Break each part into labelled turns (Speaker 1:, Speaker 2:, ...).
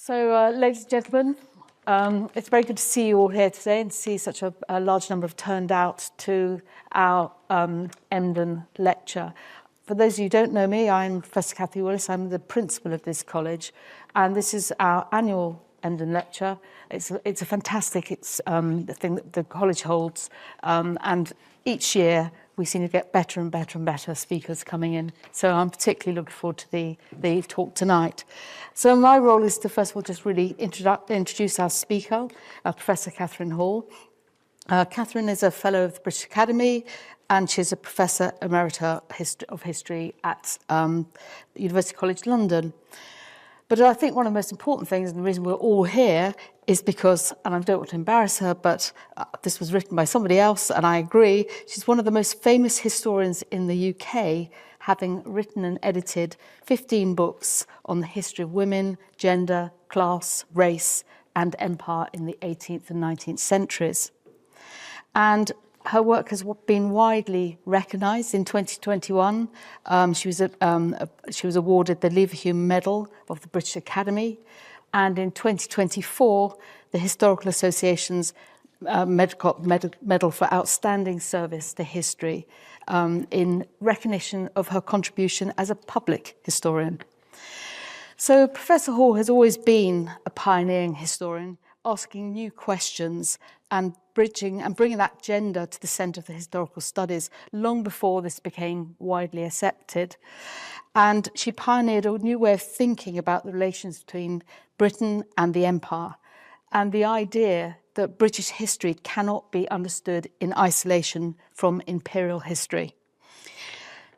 Speaker 1: Ladies and gentlemen, it's very good to see you all here today and see such a large number have turned out to our Emden lecture. For those of you who don't know me, I'm Professor Cathy Willis. I'm the principal of this college, and this is our annual Emden lecture. It's a fantastic the thing that the college holds, and each year we seem to get better and better and better speakers coming in. So I'm particularly looking forward to the talk tonight. So my role is to first of all just really introduce our speaker, Professor Catherine Hall. Catherine is a fellow of the British Academy, and she's a Professor Emerita of History at University College London. But I think one of the most important things, and the reason we're all here, is because, and I don't want to embarrass her, but this was written by somebody else, and I agree, she's one of the most famous historians in the UK, having written and edited 15 books on the history of women, gender, class, race, and empire in the 18th and 19th centuries. And her work has been widely recognised. In 2021, she was awarded the Leverhulme Medal of the British Academy, and in 2024, the Historical Association's Medal for Outstanding Service to History, in recognition of her contribution as a public historian. So Professor Hall has always been a pioneering historian, asking new questions and bringing that gender to the centre of the historical studies long before this became widely accepted. And she pioneered a new way of thinking about the relations between Britain and the Empire, and the idea that British history cannot be understood in isolation from imperial history.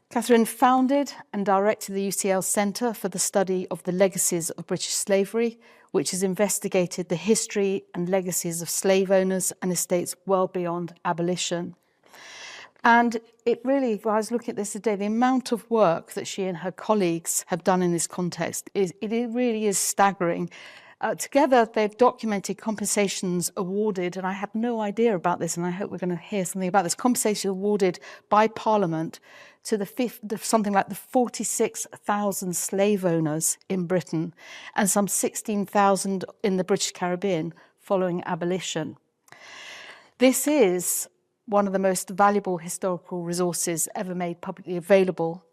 Speaker 1: Catherine founded and directed the UCL Centre for the Study of the Legacies of British Slavery, which has investigated the history and legacies of slave owners and estates well beyond abolition. And it really, when I was looking at this today, the amount of work that she and her colleagues have done in this context, it really is staggering. Together, they've documented compensations awarded, and I had no idea about this, and I hope we're going to hear something about this, compensation awarded by Parliament to something like the 46,000 slave owners in Britain and some 16,000 in the British Caribbean following abolition. This is one of the most valuable historical resources ever made publicly available,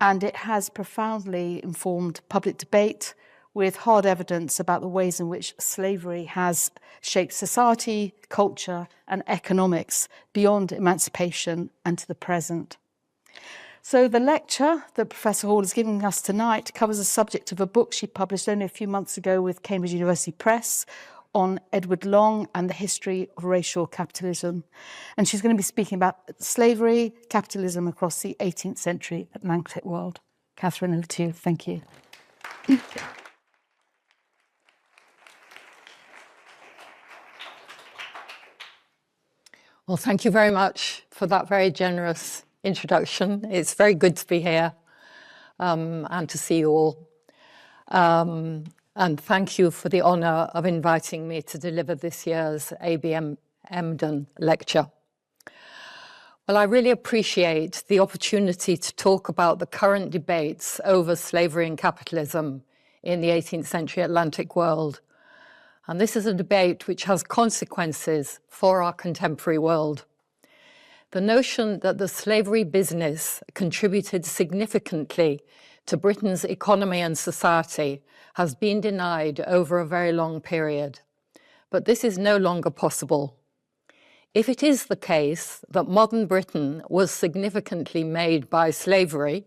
Speaker 1: and it has profoundly informed public debate with hard evidence about the ways in which slavery has shaped society, culture, and economics beyond emancipation and to the present. So the lecture that Professor Hall is giving us tonight covers the subject of a book she published only a few months ago with Cambridge University Press on Edward Long and the history of racial capitalism. And she's going to be speaking about slavery, capitalism across the 18th century Atlantic world. Catherine, over to you. Thank you.
Speaker 2: Well, thank you very much for that very generous introduction. It's very good to be here and to see you all. And thank you for the honour of inviting me to deliver this year's ABM Emden lecture. Well, I really appreciate the opportunity to talk about the current debates over slavery and capitalism in the 18th century Atlantic world. And this is a debate which has consequences for our contemporary world. The notion that the slavery business contributed significantly to Britain's economy and society has been denied over a very long period. But this is no longer possible. If it is the case that modern Britain was significantly made by slavery,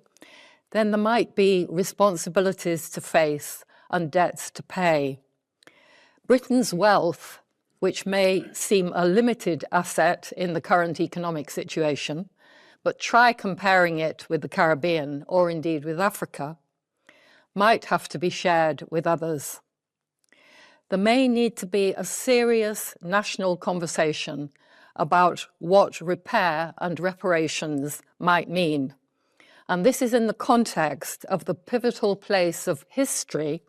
Speaker 2: then there might be responsibilities to face and debts to pay. Britain's wealth, which may seem a limited asset in the current economic situation, but try comparing it with the Caribbean or indeed with Africa, might have to be shared with others. There may need to be a serious national conversation about what repair and reparations might mean. And this is in the context of the pivotal place of history,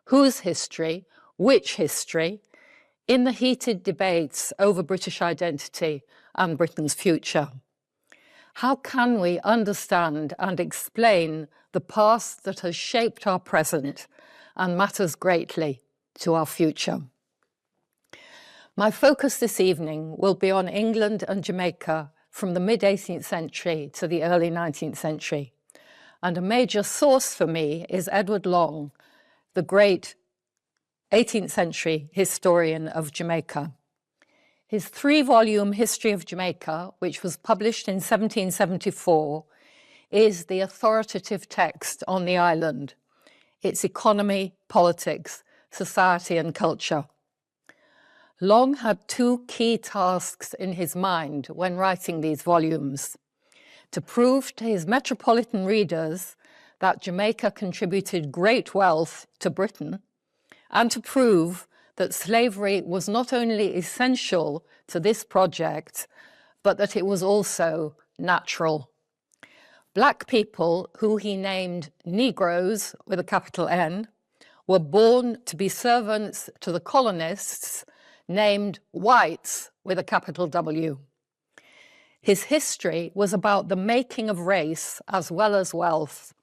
Speaker 2: whose history, which history, in the heated debates over British identity and Britain's future. How can we understand and explain the past that has shaped our present and matters greatly to our future. My focus this evening will be on England and Jamaica from the mid-18th century to the early 19th century. And a major source for me is Edward Long, the great 18th century historian of Jamaica. His 3-volume History of Jamaica, which was published in 1774, is the authoritative text on the island, its economy, politics, society, and culture. Long had 2 key tasks in his mind when writing these volumes: to prove to his metropolitan readers that Jamaica contributed great wealth to Britain, and to prove that slavery was not only essential to this project, but that it was also natural. Black people, who he named Negroes with a capital N, were born to be servants to the colonists named Whites with a capital W. His history was about the making of race as well as wealth,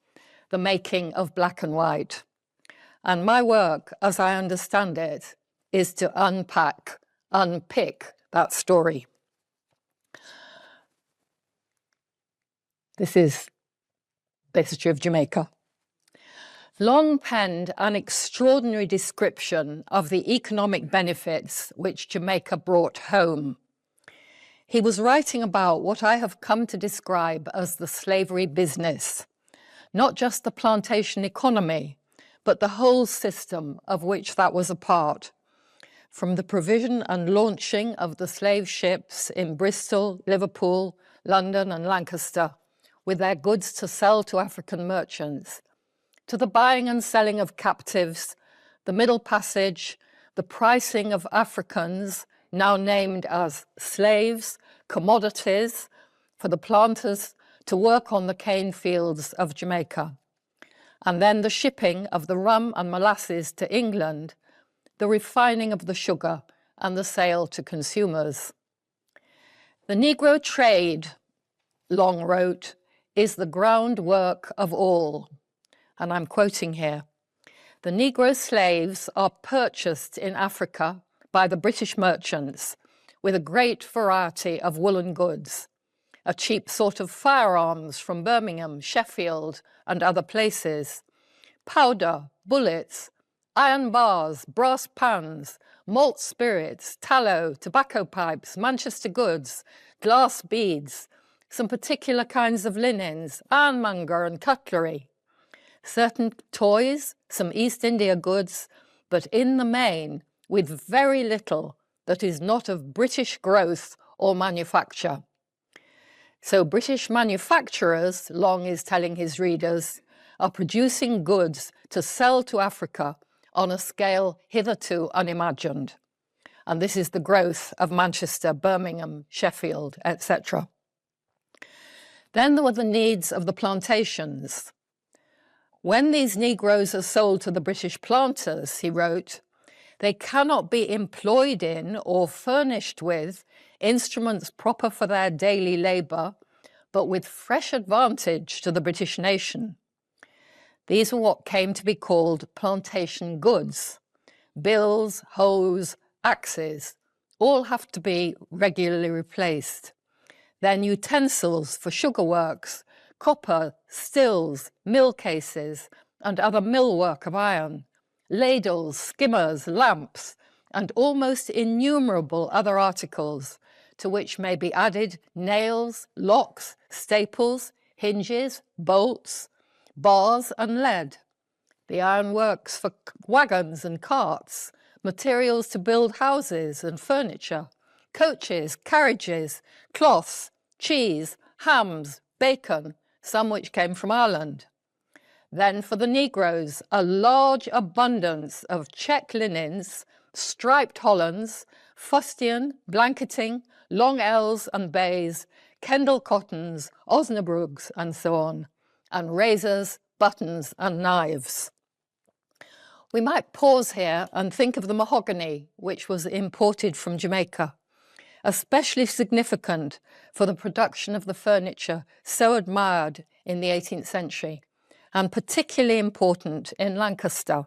Speaker 2: the making of black and white. And my work, as I understand it, is to unpick that story. This is the history of Jamaica. Long penned an extraordinary description of the economic benefits which Jamaica brought home. He was writing about what I have come to describe as the slavery business, not just the plantation economy, but the whole system of which that was a part, from the provision and launching of the slave ships in Bristol, Liverpool, London, and Lancaster, with their goods to sell to African merchants, to the buying and selling of captives, the Middle Passage, the pricing of Africans, now named as slaves, commodities, for the planters to work on the cane fields of Jamaica, and then the shipping of the rum and molasses to England, the refining of the sugar, and the sale to consumers. The Negro trade, Long wrote, is the groundwork of all. And I'm quoting here. The Negro slaves are purchased in Africa by the British merchants with a great variety of woolen goods, a cheap sort of firearms from Birmingham, Sheffield, and other places, powder, bullets, iron bars, brass pans, malt spirits, tallow, tobacco pipes, Manchester goods, glass beads, some particular kinds of linens, ironmonger and cutlery, certain toys, some East India goods, but in the main with very little that is not of British growth or manufacture. So British manufacturers, Long is telling his readers, are producing goods to sell to Africa on a scale hitherto unimagined. And this is the growth of Manchester, Birmingham, Sheffield, etc. Then there were the needs of the plantations. When these Negroes are sold to the British planters, he wrote, they cannot be employed in or furnished with instruments proper for their daily labour, but with fresh advantage to the British nation. These were what came to be called plantation goods. Bills, hoes, axes, all have to be regularly replaced. Then utensils for sugar works, copper, stills, mill cases, and other millwork of iron, ladles, skimmers, lamps, and almost innumerable other articles, to which may be added nails, locks, staples, hinges, bolts, bars, and lead, the ironworks for wagons and carts, materials to build houses and furniture, coaches, carriages, cloths, cheese, hams, bacon, some which came from Ireland. Then for the Negroes, a large abundance of check linens, striped hollands, fustian, blanketing, long L's and bays, Kendal cottons, osnabrügs, and so on, and razors, buttons, and knives. We might pause here and think of the mahogany, which was imported from Jamaica, especially significant for the production of the furniture so admired in the 18th century, and particularly important in Lancaster.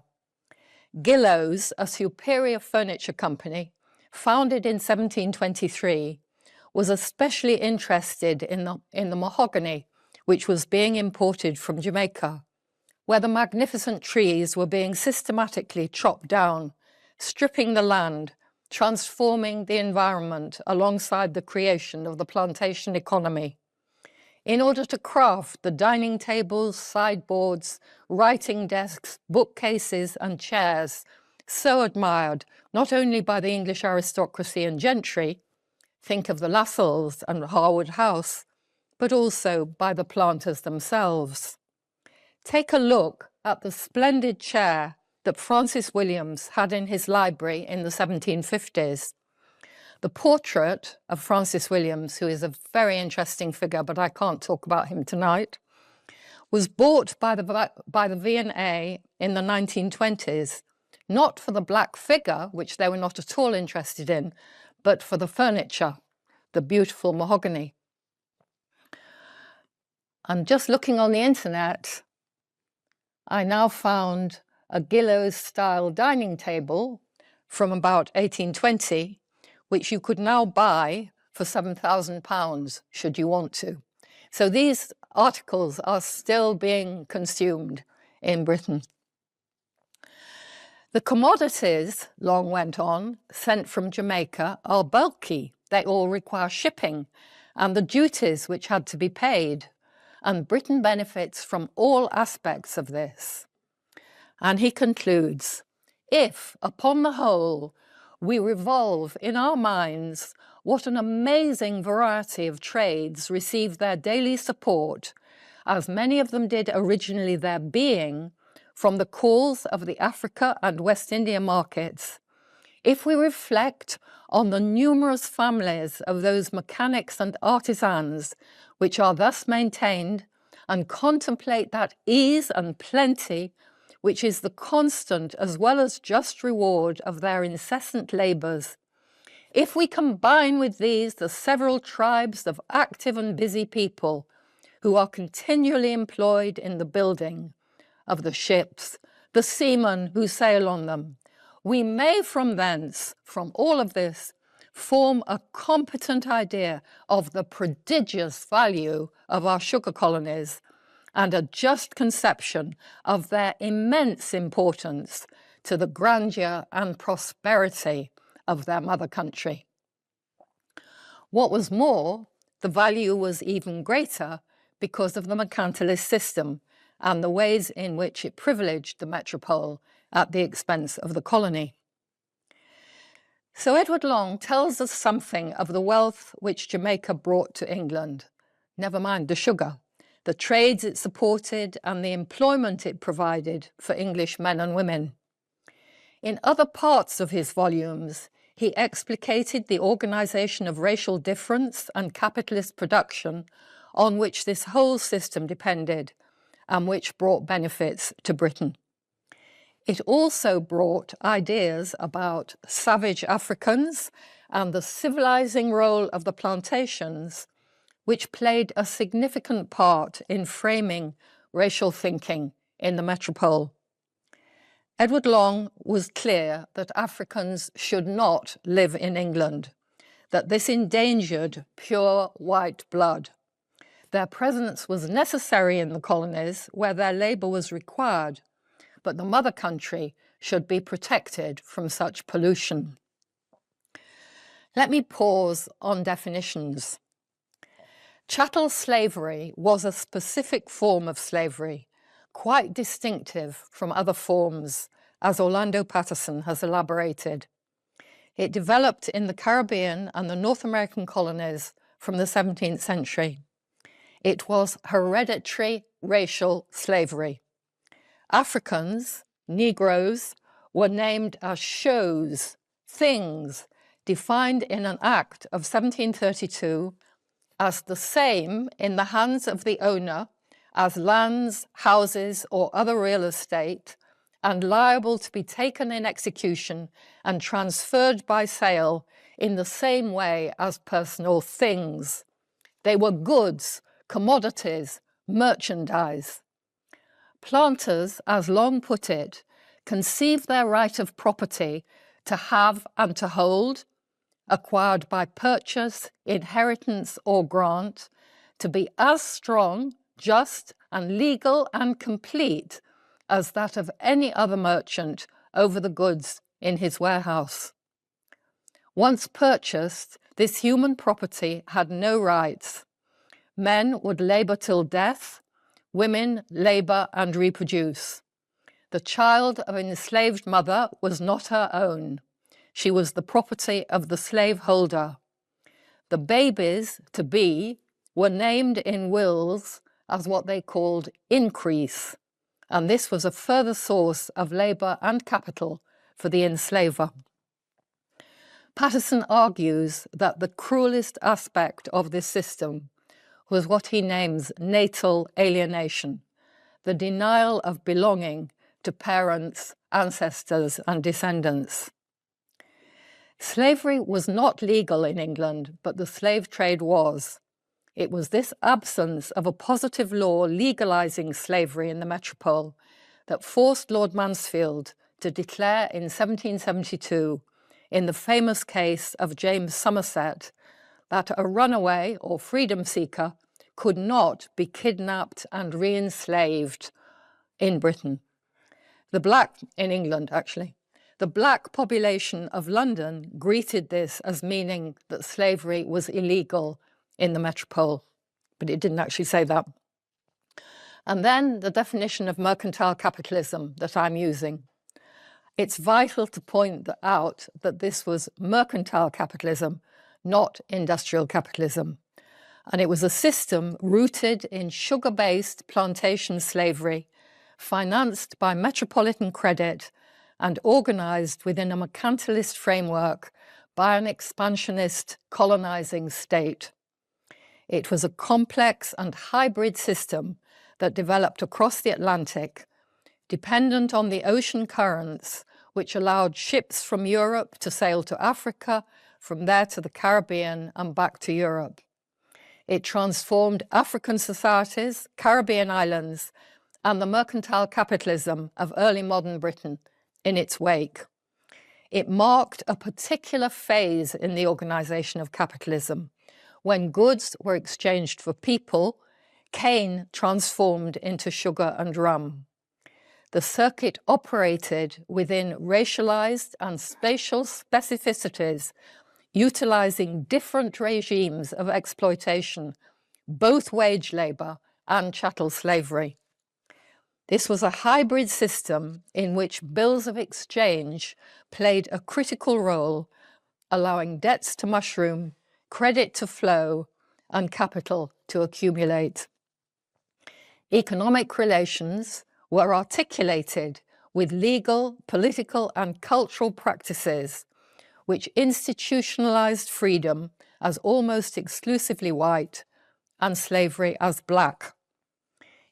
Speaker 2: Gillows, a superior furniture company, founded in 1723, was especially interested in the mahogany, which was being imported from Jamaica, where the magnificent trees were being systematically chopped down, stripping the land, transforming the environment alongside the creation of the plantation economy. In order to craft the dining tables, sideboards, writing desks, bookcases, and chairs so admired not only by the English aristocracy and gentry, think of the Lassells and Harwood House, but also by the planters themselves. Take a look at the splendid chair that Francis Williams had in his library in the 1750s. The portrait of Francis Williams, who is a very interesting figure, but I can't talk about him tonight, was bought by the V&A in the 1920s, not for the black figure, which they were not at all interested in, but for the furniture, the beautiful mahogany. And just looking on the internet, I now found a Gillows-style dining table from about 1820, which you could now buy for £7,000 should you want to. So these articles are still being consumed in Britain. The commodities, Long went on, sent from Jamaica are bulky. They all require shipping and the duties which had to be paid. And Britain benefits from all aspects of this. And he concludes, if, upon the whole, we revolve in our minds what an amazing variety of trades receive their daily support, as many of them did originally their being, from the calls of the Africa and West India markets, if we reflect on the numerous families of those mechanics and artisans which are thus maintained, and contemplate that ease and plenty which is the constant as well as just reward of their incessant labours, if we combine with these the several tribes of active and busy people who are continually employed in the building of the ships, the seamen who sail on them, we may from thence, from all of this, form a competent idea of the prodigious value of our sugar colonies and a just conception of their immense importance to the grandeur and prosperity of their mother country. What was more, the value was even greater because of the mercantilist system and the ways in which it privileged the metropole at the expense of the colony. So Edward Long tells us something of the wealth which Jamaica brought to England, never mind the sugar, the trades it supported and the employment it provided for English men and women. In other parts of his volumes, he explicated the organisation of racial difference and capitalist production on which this whole system depended and which brought benefits to Britain. It also brought ideas about savage Africans and the civilizing role of the plantations, which played a significant part in framing racial thinking in the metropole. Edward Long was clear that Africans should not live in England, that this endangered pure white blood. Their presence was necessary in the colonies where their labour was required, but the mother country should be protected from such pollution. Let me pause on definitions. Chattel slavery was a specific form of slavery, quite distinctive from other forms, as Orlando Patterson has elaborated. It developed in the Caribbean and the North American colonies from the 17th century. It was hereditary racial slavery. Africans, Negroes, were named as shows, things, defined in an act of 1732 as the same in the hands of the owner as lands, houses, or other real estate, and liable to be taken in execution and transferred by sale in the same way as personal things. They were goods, commodities, merchandise. Planters, as Long put it, conceive their right of property to have and to hold, acquired by purchase, inheritance, or grant, to be as strong, just, and legal and complete as that of any other merchant over the goods in his warehouse. Once purchased, this human property had no rights. Men would labour till death, women labour and reproduce. The child of an enslaved mother was not her own. She was the property of the slaveholder. The babies to be were named in wills as what they called increase, and this was a further source of labour and capital for the enslaver. Patterson argues that the cruelest aspect of this system was what he names natal alienation, the denial of belonging to parents, ancestors, and descendants. Slavery was not legal in England, but the slave trade was. It was this absence of a positive law legalising slavery in the metropole that forced Lord Mansfield to declare in 1772, in the famous case of James Somerset, that a runaway or freedom seeker could not be kidnapped and re-enslaved in Britain. In England, actually. The black population of London greeted this as meaning that slavery was illegal in the metropole, but it didn't actually say that. And then the definition of mercantile capitalism that I'm using. It's vital to point out that this was mercantile capitalism, not industrial capitalism. And it was a system rooted in sugar-based plantation slavery, financed by metropolitan credit and organised within a mercantilist framework by an expansionist colonising state. It was a complex and hybrid system that developed across the Atlantic, dependent on the ocean currents, which allowed ships from Europe to sail to Africa, from there to the Caribbean and back to Europe. It transformed African societies, Caribbean islands, and the mercantile capitalism of early modern Britain in its wake. It marked a particular phase in the organisation of capitalism, when goods were exchanged for people, cane transformed into sugar and rum. The circuit operated within racialised and spatial specificities, utilising different regimes of exploitation, both wage labour and chattel slavery. This was a hybrid system in which bills of exchange played a critical role, allowing debts to mushroom, credit to flow, and capital to accumulate. Economic relations were articulated with legal, political, and cultural practices which institutionalized freedom as almost exclusively white and slavery as black.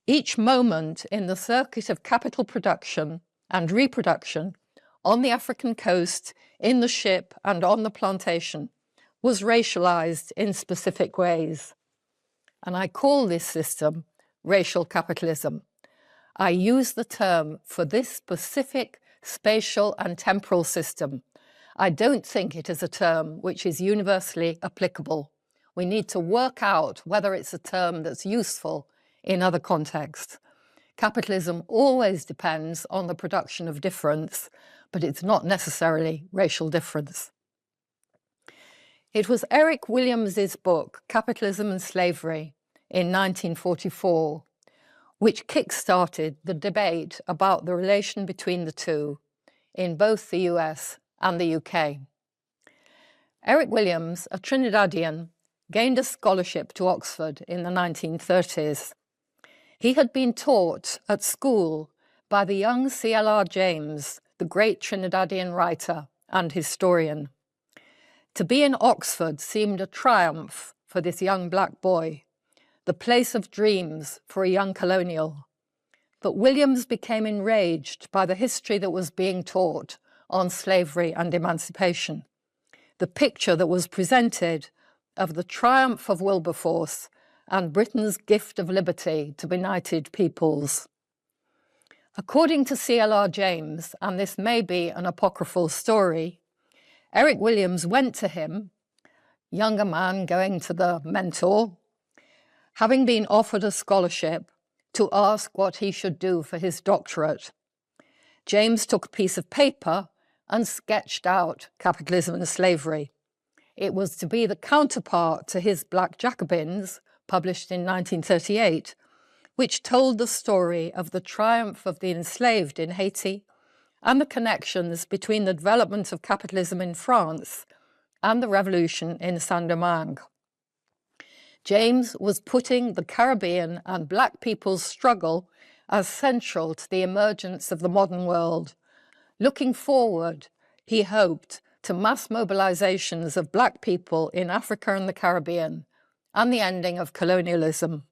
Speaker 2: Each moment in the circuit of capital production and reproduction on the African coast, in the ship, and on the plantation was racialized in specific ways. And I call this system racial capitalism. I use the term for this specific spatial and temporal system. I don't think it is a term which is universally applicable. We need to work out whether it's a term that's useful in other contexts. Capitalism always depends on the production of difference, but it's not necessarily racial difference. It was Eric Williams's book, Capitalism and Slavery, in 1944, which kick-started the debate about the relation between the two in both the US and the UK. Eric Williams, a Trinidadian, gained a scholarship to Oxford in the 1930s. He had been taught at school by the young C.L.R. James, the great Trinidadian writer and historian. To be in Oxford seemed a triumph for this young black boy, the place of dreams for a young colonial. But Williams became enraged by the history that was being taught on slavery and emancipation, the picture that was presented of the triumph of Wilberforce and Britain's gift of liberty to benighted peoples. According to C.L.R. James, and this may be an apocryphal story, Eric Williams went to him, younger man going to the mentor, having been offered a scholarship, to ask what he should do for his doctorate. James took a piece of paper and sketched out Capitalism and Slavery. It was to be the counterpart to his Black Jacobins, published in 1938, which told the story of the triumph of the enslaved in Haiti and the connections between the development of capitalism in France and the revolution in Saint-Domingue. James was putting the Caribbean and Black people's struggle as central to the emergence of the modern world. Looking forward, he hoped, to mass mobilizations of Black people in Africa and the Caribbean and the ending of colonialism.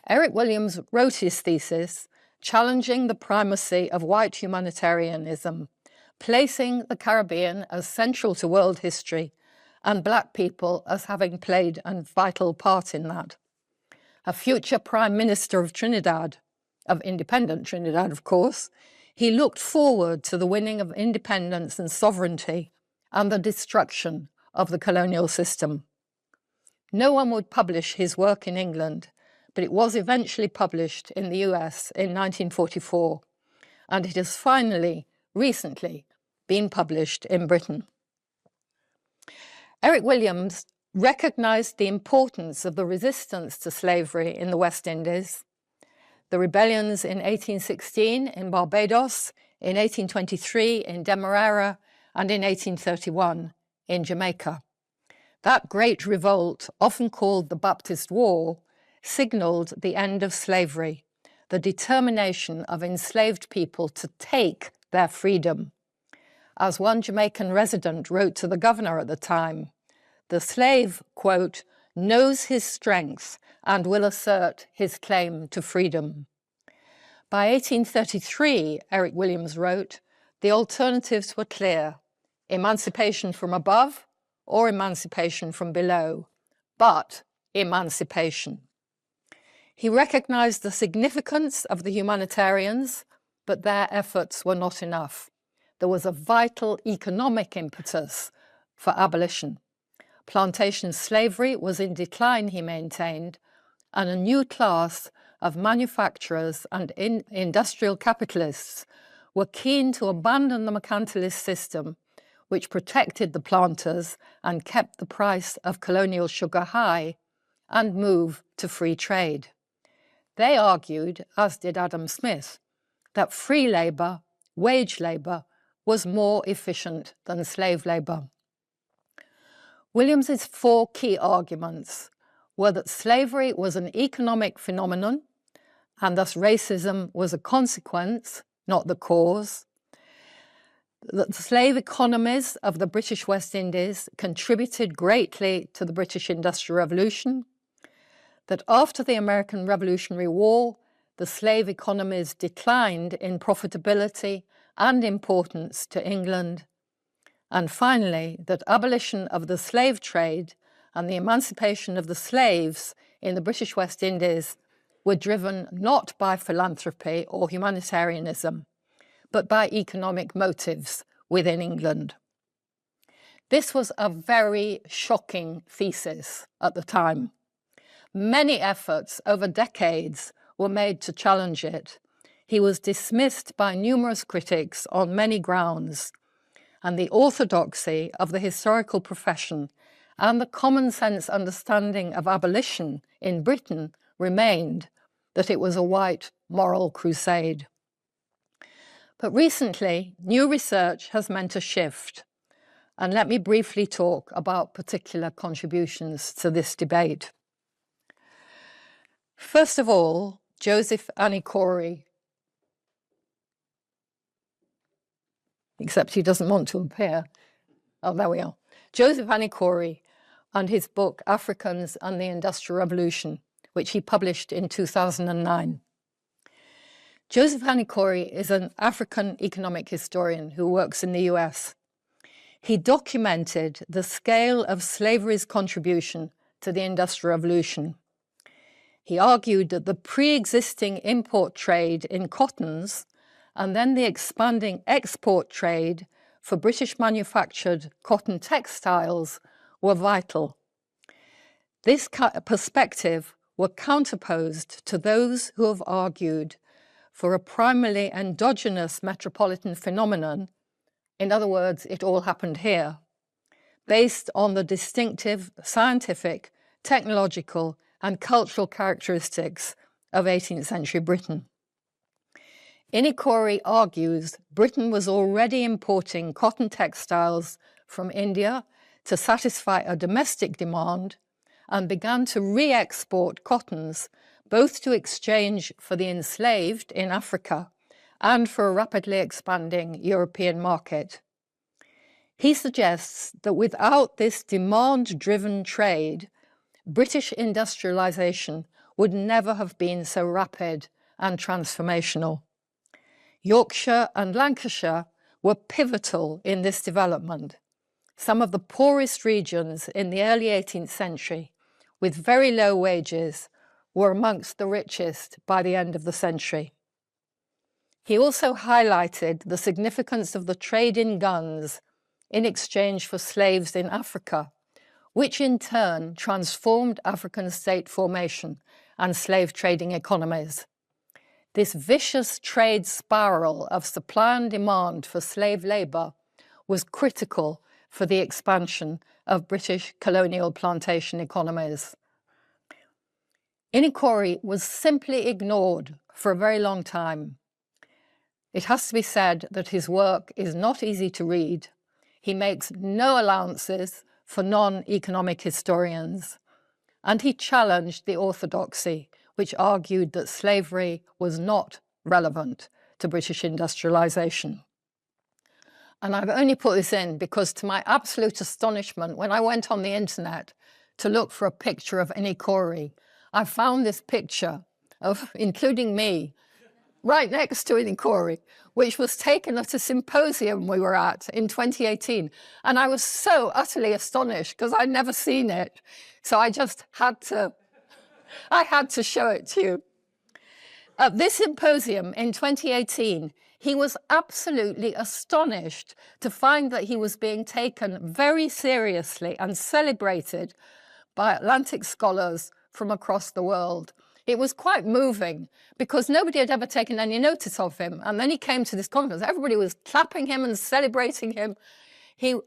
Speaker 2: Eric Williams wrote his thesis challenging the primacy of white humanitarianism, placing the Caribbean as central to world history and Black people as having played a vital part in that. A future Prime Minister of Trinidad, of independent Trinidad, of course, he looked forward to the winning of independence and sovereignty and the destruction of the colonial system. No one would publish his work in England, but it was eventually published in the US in 1944, and it has finally, recently, been published in Britain. Eric Williams recognized the importance of the resistance to slavery in the West Indies, the rebellions in 1816 in Barbados, in 1823 in Demerara, and in 1831 in Jamaica. That great revolt, often called the Baptist War, signaled the end of slavery, the determination of enslaved people to take their freedom. As one Jamaican resident wrote to the governor at the time, the slave, quote, knows his strength and will assert his claim to freedom. By 1833, Eric Williams wrote, the alternatives were clear: emancipation from above or emancipation from below, but emancipation. He recognized the significance of the humanitarians, but their efforts were not enough. There was a vital economic impetus for abolition. Plantation slavery was in decline, he maintained, and a new class of manufacturers and industrial capitalists were keen to abandon the mercantilist system, which protected the planters and kept the price of colonial sugar high, and move to free trade. They argued, as did Adam Smith, that free labour, wage labour, was more efficient than slave labour. Williams's four key arguments were that slavery was an economic phenomenon, and thus racism was a consequence, not the cause, that the slave economies of the British West Indies contributed greatly to the British Industrial Revolution, that after the American Revolutionary War, the slave economies declined in profitability and importance to England, and finally, that abolition of the slave trade and the emancipation of the slaves in the British West Indies were driven not by philanthropy or humanitarianism, but by economic motives within England. This was a very shocking thesis at the time. Many efforts over decades were made to challenge it. He was dismissed by numerous critics on many grounds, and the orthodoxy of the historical profession and the common sense understanding of abolition in Britain remained that it was a white moral crusade. But recently, new research has meant a shift, and let me briefly talk about particular contributions to this debate. First of all, Joseph Anicorey, except he doesn't want to appear. Oh, there we are. Joseph Anicorey and his book, Africans and the Industrial Revolution, which he published in 2009. Joseph Anicorey is an African economic historian who works in the US. He documented the scale of slavery's contribution to the Industrial Revolution. He argued that the pre-existing import trade in cottons and then the expanding export trade for British manufactured cotton textiles were vital. This perspective were counterposed to those who have argued for a primarily endogenous metropolitan phenomenon, in other words, it all happened here, based on the distinctive scientific, technological, and cultural characteristics of 18th century Britain. Inikouri argues Britain was already importing cotton textiles from India to satisfy a domestic demand and began to re-export cottons both to exchange for the enslaved in Africa and for a rapidly expanding European market. He suggests that without this demand-driven trade, British industrialisation would never have been so rapid and transformational. Yorkshire and Lancashire were pivotal in this development. Some of the poorest regions in the early 18th century, with very low wages, were amongst the richest by the end of the century. He also highlighted the significance of the trade in guns in exchange for slaves in Africa, which in turn transformed African state formation and slave trading economies. This vicious trade spiral of supply and demand for slave labour was critical for the expansion of British colonial plantation economies. Inikouri was simply ignored for a very long time. It has to be said that his work is not easy to read. He makes no allowances for non-economic historians, and he challenged the orthodoxy which argued that slavery was not relevant to British industrialisation. And I've only put this in because, to my absolute astonishment, when I went on the internet to look for a picture of Inikouri, I found this picture of, including me, right next to Inikouri, which was taken at a symposium we were at in 2018. And I was so utterly astonished because I'd never seen it. So I just had to show it to you. At this symposium in 2018, he was absolutely astonished to find that he was being taken very seriously and celebrated by Atlantic scholars from across the world. It was quite moving because nobody had ever taken any notice of him. And then he came to this conference. Everybody was clapping him and celebrating him. He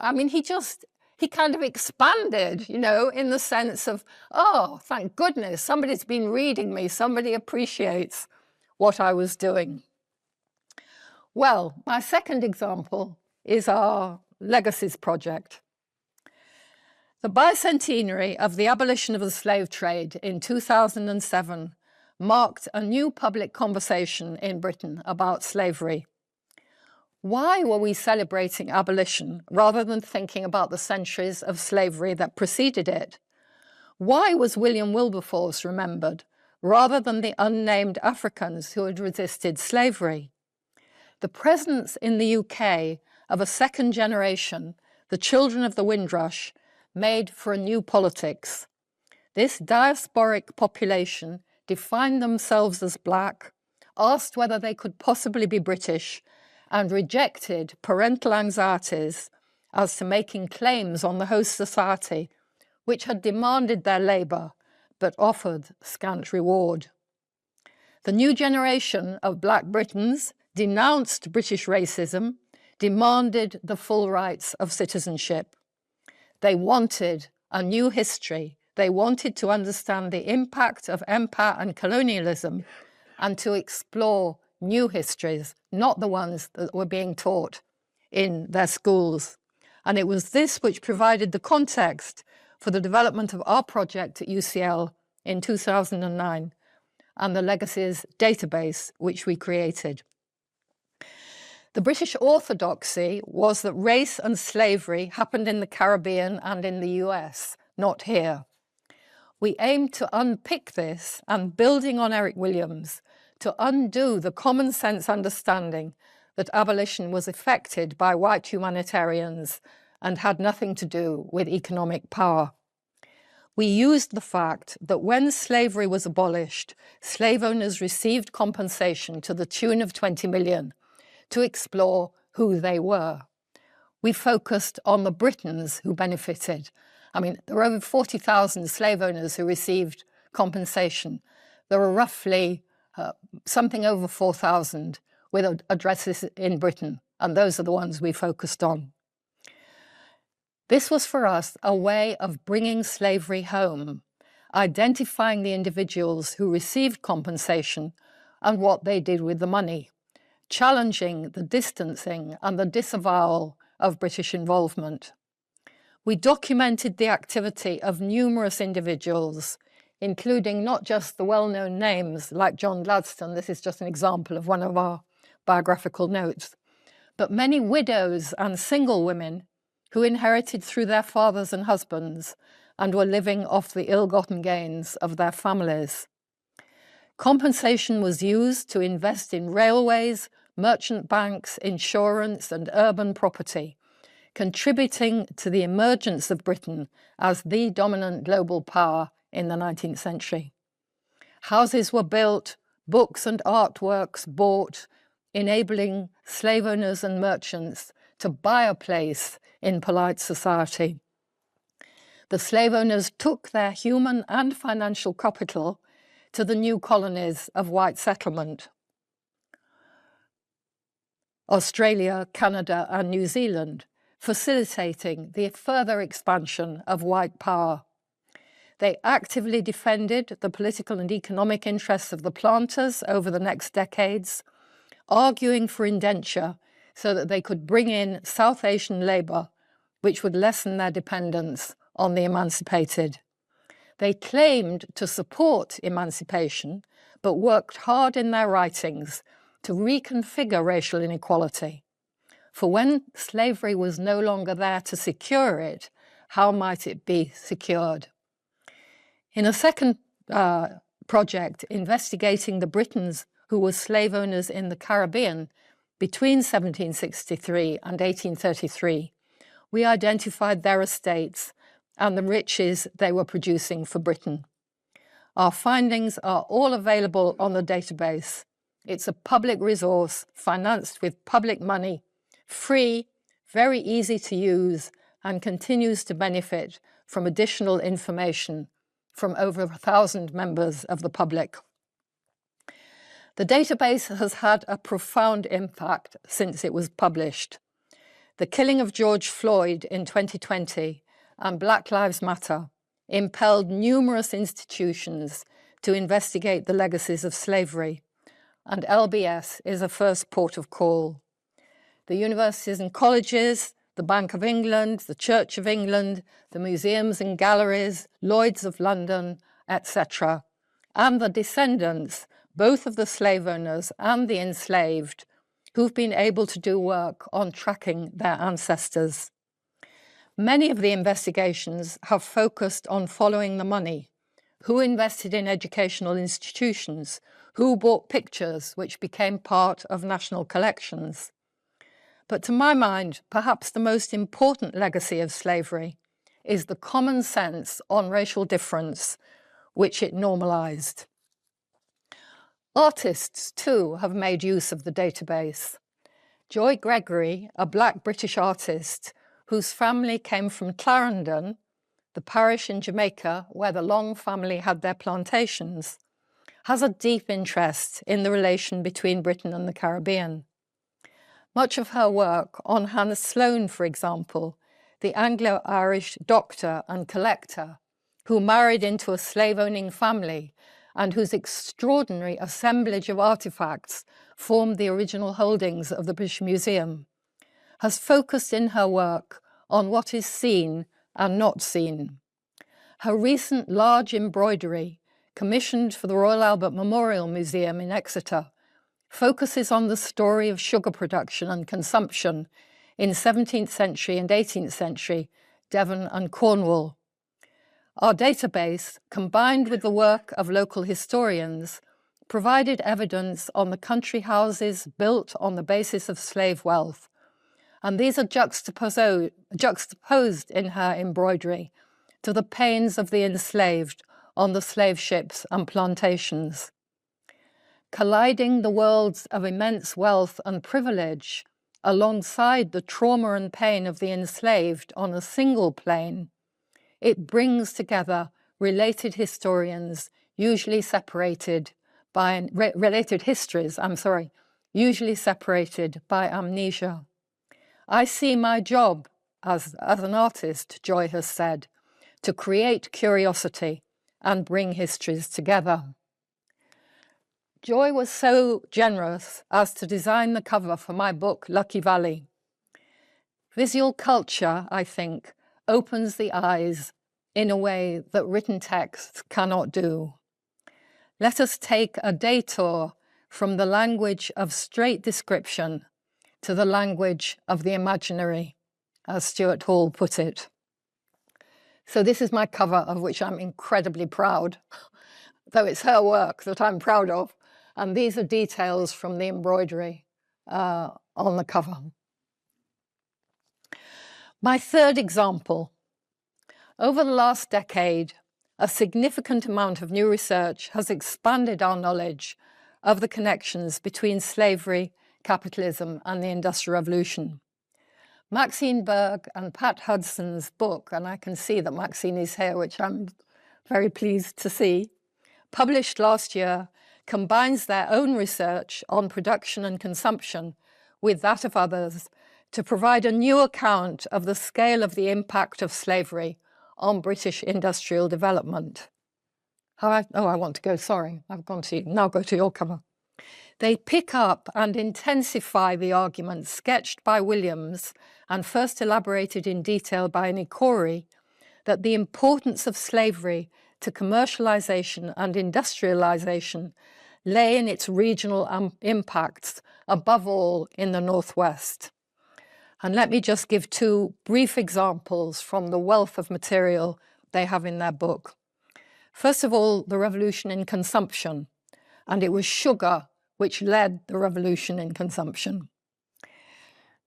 Speaker 2: kind of expanded, you know, in the sense of, oh, thank goodness, somebody's been reading me. Somebody appreciates what I was doing. Well, my second example is our Legacies project. The bicentenary of the abolition of the slave trade in 2007 marked a new public conversation in Britain about slavery. Why were we celebrating abolition rather than thinking about the centuries of slavery that preceded it? Why was William Wilberforce remembered rather than the unnamed Africans who had resisted slavery? The presence in the UK of a second generation, the children of the Windrush, made for a new politics. This diasporic population defined themselves as black, asked whether they could possibly be British, and rejected parental anxieties as to making claims on the host society, which had demanded their labour but offered scant reward. The new generation of Black Britons denounced British racism, demanded the full rights of citizenship. They wanted a new history. They wanted to understand the impact of empire and colonialism and to explore new histories, not the ones that were being taught in their schools. And it was this which provided the context for the development of our project at UCL in 2009 and the Legacies database which we created. The British orthodoxy was that race and slavery happened in the Caribbean and in the US, not here. We aimed to unpick this and, building on Eric Williams, to undo the common sense understanding that abolition was effected by white humanitarians and had nothing to do with economic power. we used the fact that when slavery was abolished, slave owners received compensation to the tune of 20 million to explore who they were. We focused on the Britons who benefited. I mean, there were over 40,000 slave owners who received compensation. There were roughly something over 4,000 with addresses in Britain, and those are the ones we focused on. This was for us a way of bringing slavery home, identifying the individuals who received compensation and what they did with the money, challenging the distancing and the disavowal of British involvement. We documented the activity of numerous individuals, including not just the well-known names like John Gladstone, this is just an example of one of our biographical notes, but many widows and single women who inherited through their fathers and husbands and were living off the ill-gotten gains of their families. Compensation was used to invest in railways, merchant banks, insurance, and urban property, contributing to the emergence of Britain as the dominant global power in the 19th century. Houses were built, books and artworks bought, enabling slave owners and merchants to buy a place in polite society. The slave owners took their human and financial capital to the new colonies of white settlement, Australia, Canada, and New Zealand, facilitating the further expansion of white power. They actively defended the political and economic interests of the planters over the next decades, arguing for indenture so that they could bring in South Asian labour, which would lessen their dependence on the emancipated. They claimed to support emancipation, but worked hard in their writings to reconfigure racial inequality. For when slavery was no longer there to secure it, how might it be secured? In a second project investigating the Britons who were slave owners in the Caribbean between 1763 and 1833, we identified their estates and the riches they were producing for Britain. Our findings are all available on the database. It's a public resource financed with public money, free, very easy to use, and continues to benefit from additional information from over 1,000 members of the public. The database has had a profound impact since it was published. The killing of George Floyd in 2020 and Black Lives Matter impelled numerous institutions to investigate the legacies of slavery, and LBS is a first port of call. The universities and colleges, the Bank of England, the Church of England, the museums and galleries, Lloyd's of London, etc., and the descendants, both of the slave owners and the enslaved, who've been able to do work on tracking their ancestors. Many of the investigations have focused on following the money, who invested in educational institutions, who bought pictures which became part of national collections. But to my mind, perhaps the most important legacy of slavery is the common sense on racial difference, which it normalised. Artists, too, have made use of the database. Joy Gregory, a Black British artist whose family came from Clarendon, the parish in Jamaica where the Long family had their plantations, has a deep interest in the relation between Britain and the Caribbean. Much of her work on Hannah Sloane, for example, the Anglo-Irish doctor and collector who married into a slave-owning family and whose extraordinary assemblage of artifacts formed the original holdings of the British Museum, has focused in her work on what is seen and not seen. Her recent large embroidery, commissioned for the Royal Albert Memorial Museum in Exeter, focuses on the story of sugar production and consumption in 17th century and 18th century Devon and Cornwall. Our database, combined with the work of local historians, provided evidence on the country houses built on the basis of slave wealth, and these are juxtaposed in her embroidery to the pains of the enslaved on the slave ships and plantations. Colliding the worlds of immense wealth and privilege alongside the trauma and pain of the enslaved on a single plane, it brings together related histories, usually separated by amnesia. I see my job as an artist, Joy has said, to create curiosity and bring histories together. Joy was so generous as to design the cover for my book, Lucky Valley. Visual culture, I think, opens the eyes in a way that written texts cannot do. Let us take a detour from the language of straight description to the language of the imaginary, as Stuart Hall put it. So this is my cover, of which I'm incredibly proud, though it's her work that I'm proud of. And these are details from the embroidery on the cover. My third example. Over the last decade, a significant amount of new research has expanded our knowledge of the connections between slavery, capitalism, and the Industrial Revolution. Maxine Berg and Pat Hudson's book, and I can see that Maxine is here, which I'm very pleased to see, published last year, combines their own research on production and consumption with that of others to provide a new account of the scale of the impact of slavery on British industrial development. I want to go, sorry, now go to your cover. They pick up and intensify the arguments sketched by Williams and first elaborated in detail by Nikori that the importance of slavery to commercialization and industrialization lay in its regional impacts, above all in the Northwest. And let me just give two brief examples from the wealth of material they have in their book. First of all, the revolution in consumption, and it was sugar which led the revolution in consumption.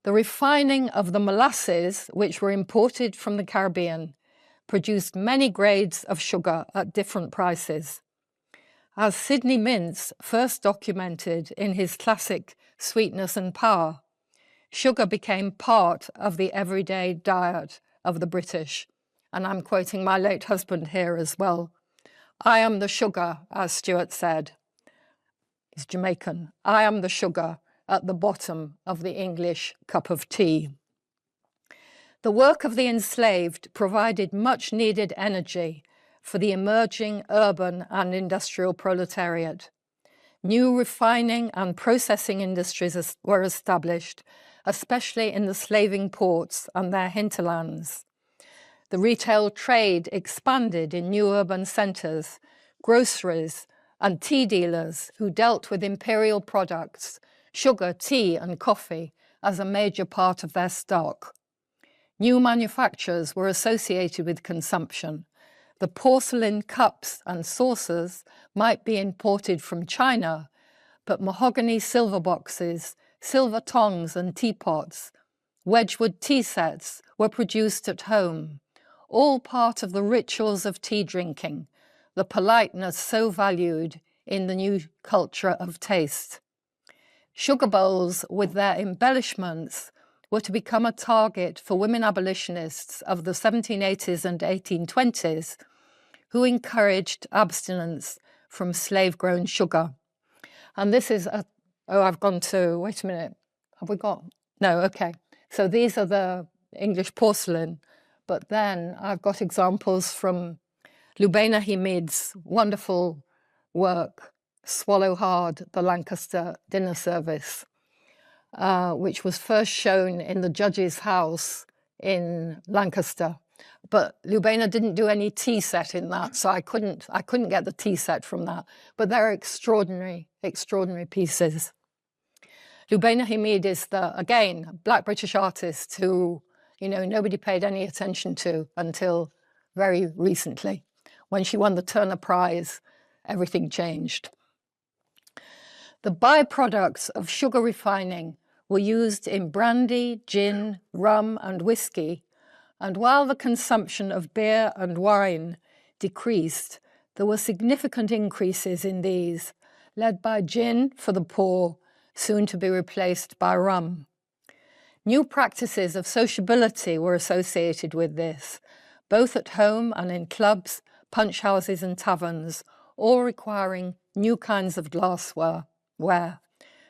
Speaker 2: The refining of the molasses, which were imported from the Caribbean, produced many grades of sugar at different prices. As Sidney Mintz first documented in his classic Sweetness and Power, sugar became part of the everyday diet of the British. And I'm quoting my late husband here as well. I am the sugar, as Stuart said. He's Jamaican. I am the sugar at the bottom of the English cup of tea. The work of the enslaved provided much needed energy for the emerging urban and industrial proletariat. New refining and processing industries were established, especially in the slaving ports and their hinterlands. The retail trade expanded in new urban centres, groceries and tea dealers who dealt with imperial products, sugar, tea and coffee as a major part of their stock. New manufactures were associated with consumption. The porcelain cups and saucers might be imported from China, but mahogany silver boxes, silver tongs and teapots, Wedgwood tea sets were produced at home, all part of the rituals of tea drinking, the politeness so valued in the new culture of taste. Sugar bowls with their embellishments were to become a target for women abolitionists of the 1780s and 1820s who encouraged abstinence from slave-grown sugar. And this is I've gone to, wait a minute, have we got? No, okay. So these are the English porcelain, but then I've got examples from Lubaina Hamid's wonderful work, Swallow Hard, the Lancaster Dinner Service, which was first shown in the Judge's House in Lancaster. But Lubaina didn't do any tea set in that, so I couldn't get the tea set from that. But they're extraordinary, extraordinary pieces. Lubaina Hamid is again, Black British artist who, nobody paid any attention to until very recently. When she won the Turner Prize, everything changed. The byproducts of sugar refining were used in brandy, gin, rum, and whiskey, And while the consumption of beer and wine decreased, there were significant increases in these, led by gin for the poor, soon to be replaced by rum. New practices of sociability were associated with this, both at home and in clubs, punch houses and taverns, all requiring new kinds of glassware.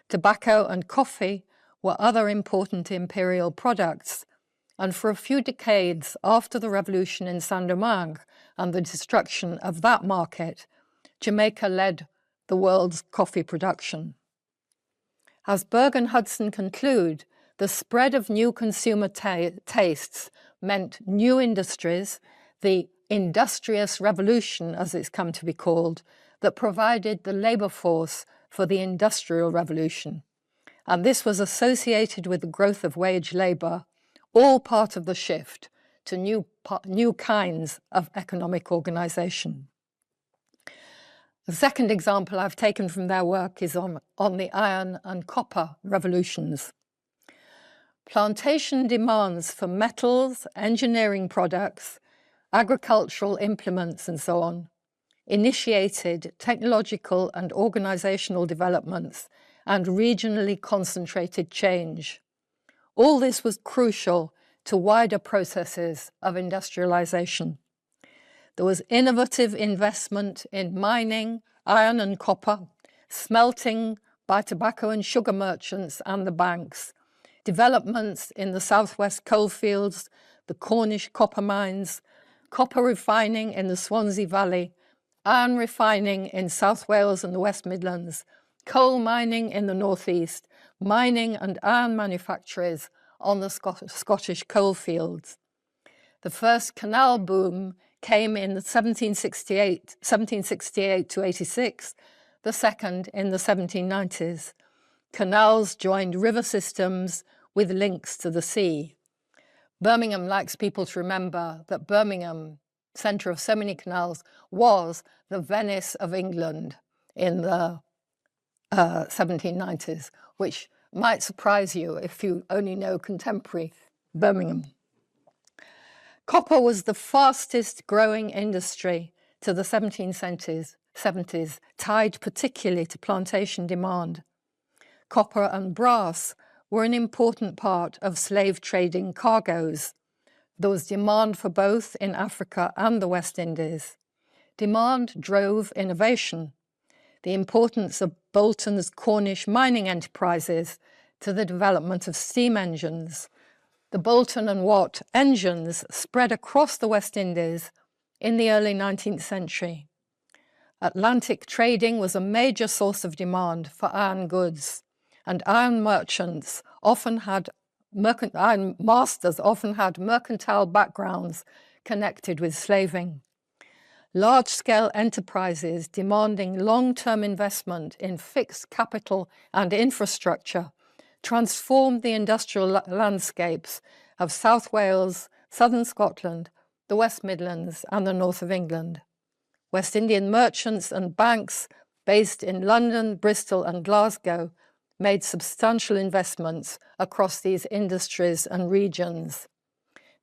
Speaker 2: Tobacco and coffee were other important imperial products, and for a few decades after the revolution in Saint-Domingue and the destruction of that market, Jamaica led the world's coffee production. As Berg and Hudson conclude, the spread of new consumer tastes meant new industries, the industrious revolution, as it's come to be called, that provided the labour force for the Industrial Revolution. And this was associated with the growth of wage labour, all part of the shift to new kinds of economic organisation. The second example I've taken from their work is on the iron and copper revolutions. Plantation demands for metals, engineering products, agricultural implements and so on initiated technological and organisational developments and regionally concentrated change. All this was crucial to wider processes of industrialisation. There was innovative investment in mining, iron and copper, smelting by tobacco and sugar merchants and the banks, developments in the southwest coalfields, the Cornish copper mines, copper refining in the Swansea Valley, iron refining in South Wales and the West Midlands, coal mining in the northeast, mining and iron manufactories on the Scottish coalfields. The first canal boom came in 1768 to 86, the second in the 1790s. Canals joined river systems with links to the sea. Birmingham likes people to remember that Birmingham, centre of so many canals, was the Venice of England in the 1790s, which might surprise you if you only know contemporary Birmingham. Copper was the fastest growing industry to the 1770s, tied particularly to plantation demand. Copper and brass were an important part of slave trading cargoes. There was demand for both in Africa and the West Indies. Demand drove innovation. The importance of Bolton's Cornish mining enterprises to the development of steam engines. The Bolton and Watt engines spread across the West Indies in the early 19th century. Atlantic trading was a major source of demand for iron goods, and iron masters often had mercantile backgrounds connected with slaving. Large-scale enterprises demanding long-term investment in fixed capital and infrastructure transformed the industrial landscapes of South Wales, southern Scotland, the West Midlands and the north of England. West Indian merchants and banks based in London, Bristol and Glasgow made substantial investments across these industries and regions.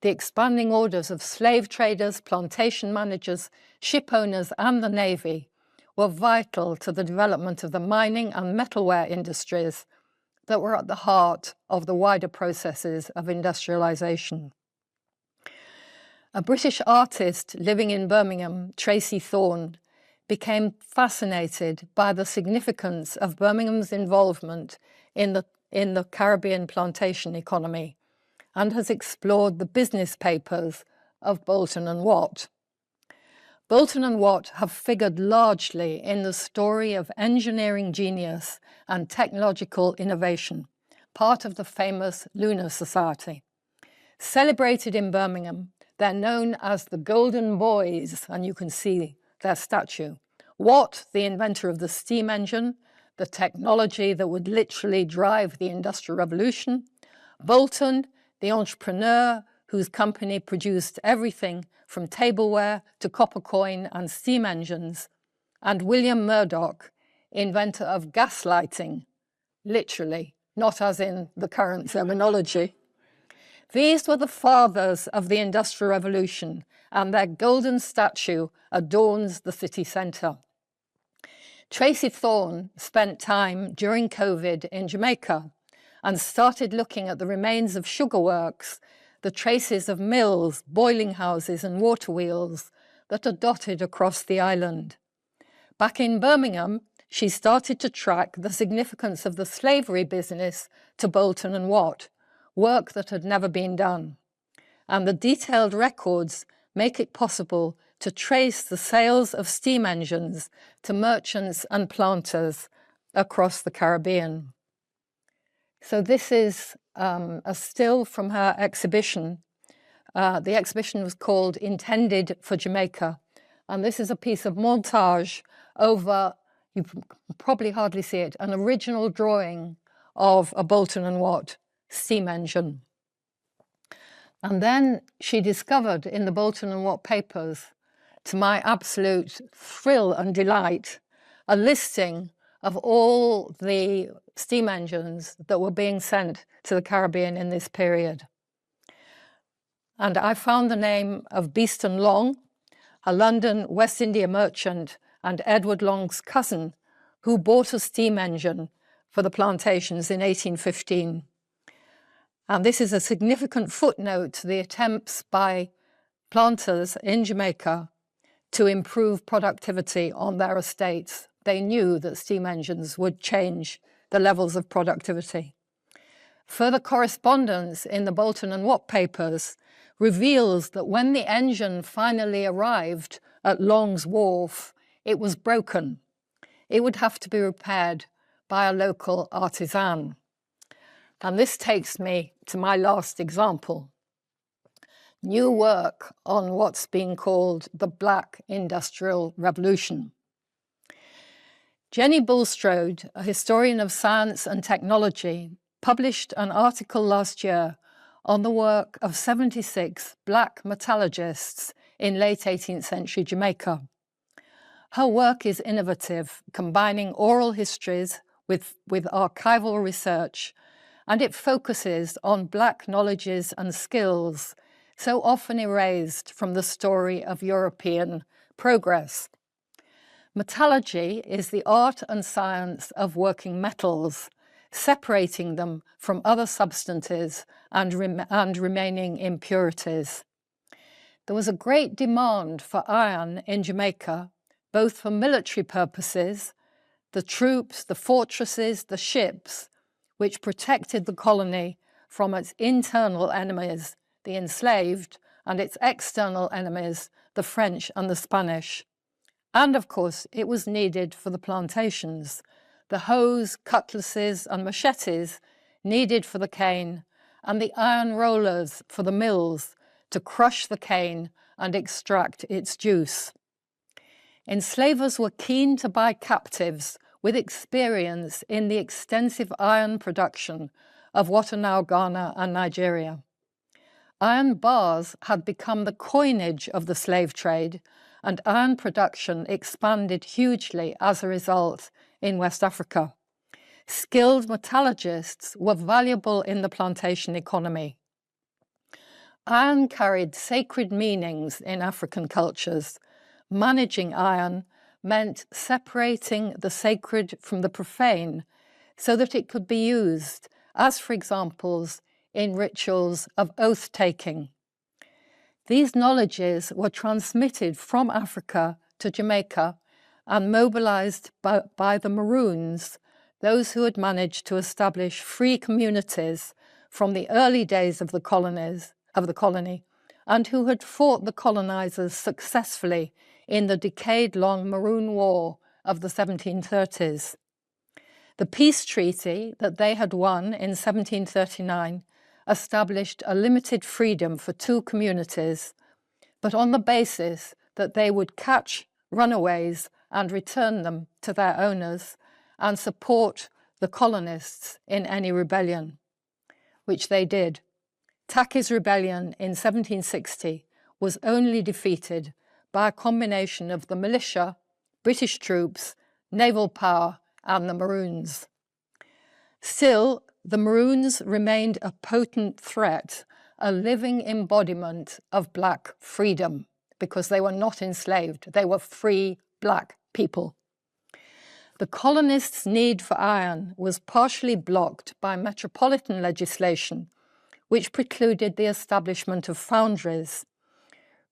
Speaker 2: The expanding orders of slave traders, plantation managers, ship owners and the Navy were vital to the development of the mining and metalware industries that were at the heart of the wider processes of industrialisation. A British artist living in Birmingham, Tracy Thorne, became fascinated by the significance of Birmingham's involvement in the Caribbean plantation economy and has explored the business papers of Bolton and Watt. Bolton and Watt have figured largely in the story of engineering genius and technological innovation, part of the famous Lunar Society. Celebrated in Birmingham, they're known as the Golden Boys, and you can see their statue. Watt, the inventor of the steam engine, the technology that would literally drive the Industrial Revolution. Bolton, the entrepreneur whose company produced everything from tableware to copper coin and steam engines. And William Murdoch, inventor of gaslighting, literally, not as in the current terminology. These were the fathers of the Industrial Revolution, and their golden statue adorns the city centre. Tracy Thorne spent time during COVID in Jamaica and started looking at the remains of sugar works, the traces of mills, boiling houses and water wheels that are dotted across the island. Back in Birmingham, she started to track the significance of the slavery business to Bolton and Watt, work that had never been done. And the detailed records make it possible to trace the sales of steam engines to merchants and planters across the Caribbean. So this is a still from her exhibition. The exhibition was called Intended for Jamaica. And this is a piece of montage over, you can probably hardly see it, an original drawing of a Bolton and Watt steam engine. And then she discovered in the Bolton and Watt papers, to my absolute thrill and delight, a listing of all the steam engines that were being sent to the Caribbean in this period. And I found the name of Beeston Long, a London West India merchant and Edward Long's cousin, who bought a steam engine for the plantations in 1815. And this is a significant footnote to the attempts by planters in Jamaica to improve productivity on their estates. They knew that steam engines would change the levels of productivity. Further correspondence in the Bolton and Watt papers reveals that when the engine finally arrived at Long's Wharf, it was broken. It would have to be repaired by a local artisan. And this takes me to my last example. New work on what's being called the Black Industrial Revolution. Jenny Bulstrode, a historian of science and technology, published an article last year on the work of 76 black metallurgists in late 18th century Jamaica. Her work is innovative, combining oral histories with archival research, and it focuses on black knowledges and skills so often erased from the story of European progress. Metallurgy is the art and science of working metals, separating them from other substances and remaining impurities. There was a great demand for iron in Jamaica, both for military purposes, the troops, the fortresses, the ships, which protected the colony from its internal enemies, the enslaved, and its external enemies, the French and the Spanish. And of course, it was needed for the plantations, the hoes, cutlasses, and machetes needed for the cane, and the iron rollers for the mills to crush the cane and extract its juice. Enslavers were keen to buy captives with experience in the extensive iron production of what are now Ghana and Nigeria. Iron bars had become the coinage of the slave trade, and iron production expanded hugely as a result in West Africa. Skilled metallurgists were valuable in the plantation economy. Iron carried sacred meanings in African cultures. Managing iron meant separating the sacred from the profane so that it could be used, as for examples, in rituals of oath-taking. These knowledges were transmitted from Africa to Jamaica and mobilized by the Maroons, those who had managed to establish free communities from the early days of the colony, and who had fought the colonizers successfully in the decade-long Maroon War of the 1730s. The peace treaty that they had won in 1739 established a limited freedom for two communities, but on the basis that they would catch runaways and return them to their owners and support the colonists in any rebellion, which they did. Taki's rebellion in 1760 was only defeated by a combination of the militia, British troops, naval power, and the Maroons. Still, the Maroons remained a potent threat a living embodiment of black freedom, because they were not enslaved. They were free black people. The colonists' need for iron was partially blocked by metropolitan legislation, which precluded the establishment of foundries.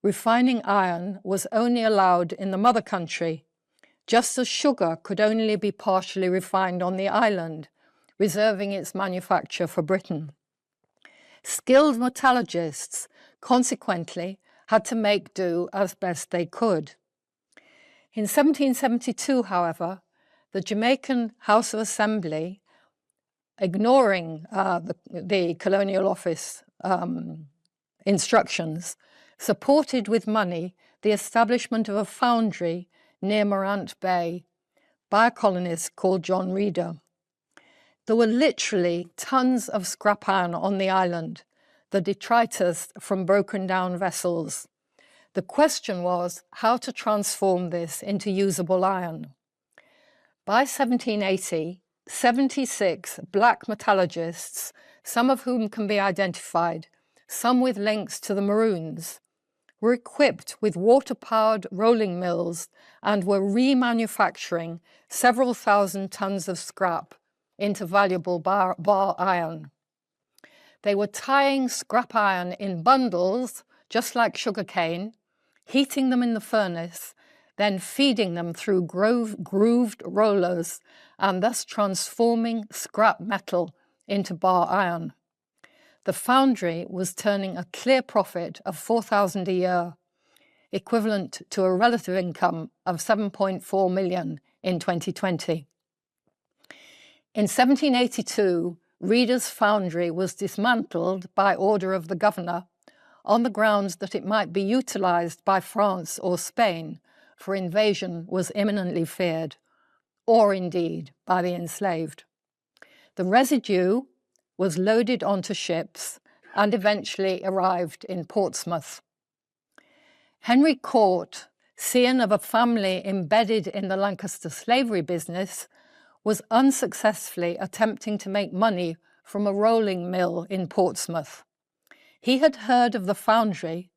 Speaker 2: Refining iron was only allowed in the mother country, just as sugar could only be partially refined on the island, reserving its manufacture for Britain. Skilled metallurgists, consequently, had to make do as best they could. In 1772, however, the Jamaican House of Assembly, ignoring the Colonial Office instructions, supported with money the establishment of a foundry near Morant Bay by a colonist called John Reeder. There were literally tons of scrap iron on the island, the detritus from broken down vessels. The question was how to transform this into usable iron. By 1780, 76 black metallurgists, some of whom can be identified, some with links to the Maroons, were equipped with water-powered rolling mills and were remanufacturing several thousand tons of scrap into valuable bar iron. They were tying scrap iron in bundles, just like sugarcane, heating them in the furnace, then feeding them through grooved rollers and thus transforming scrap metal into bar iron. The foundry was turning a clear profit of $4,000 a year, equivalent to a relative income of $7.4 million in 2020. In 1782, Reeder's foundry was dismantled by order of the governor on the grounds that it might be utilized by France or Spain, for invasion was imminently feared, or indeed by the enslaved. The residue was loaded onto ships and eventually arrived in Portsmouth. Henry Court, scion of a family embedded in the Lancaster slavery business, was unsuccessfully attempting to make money from a rolling mill in Portsmouth. He had heard of the foundry,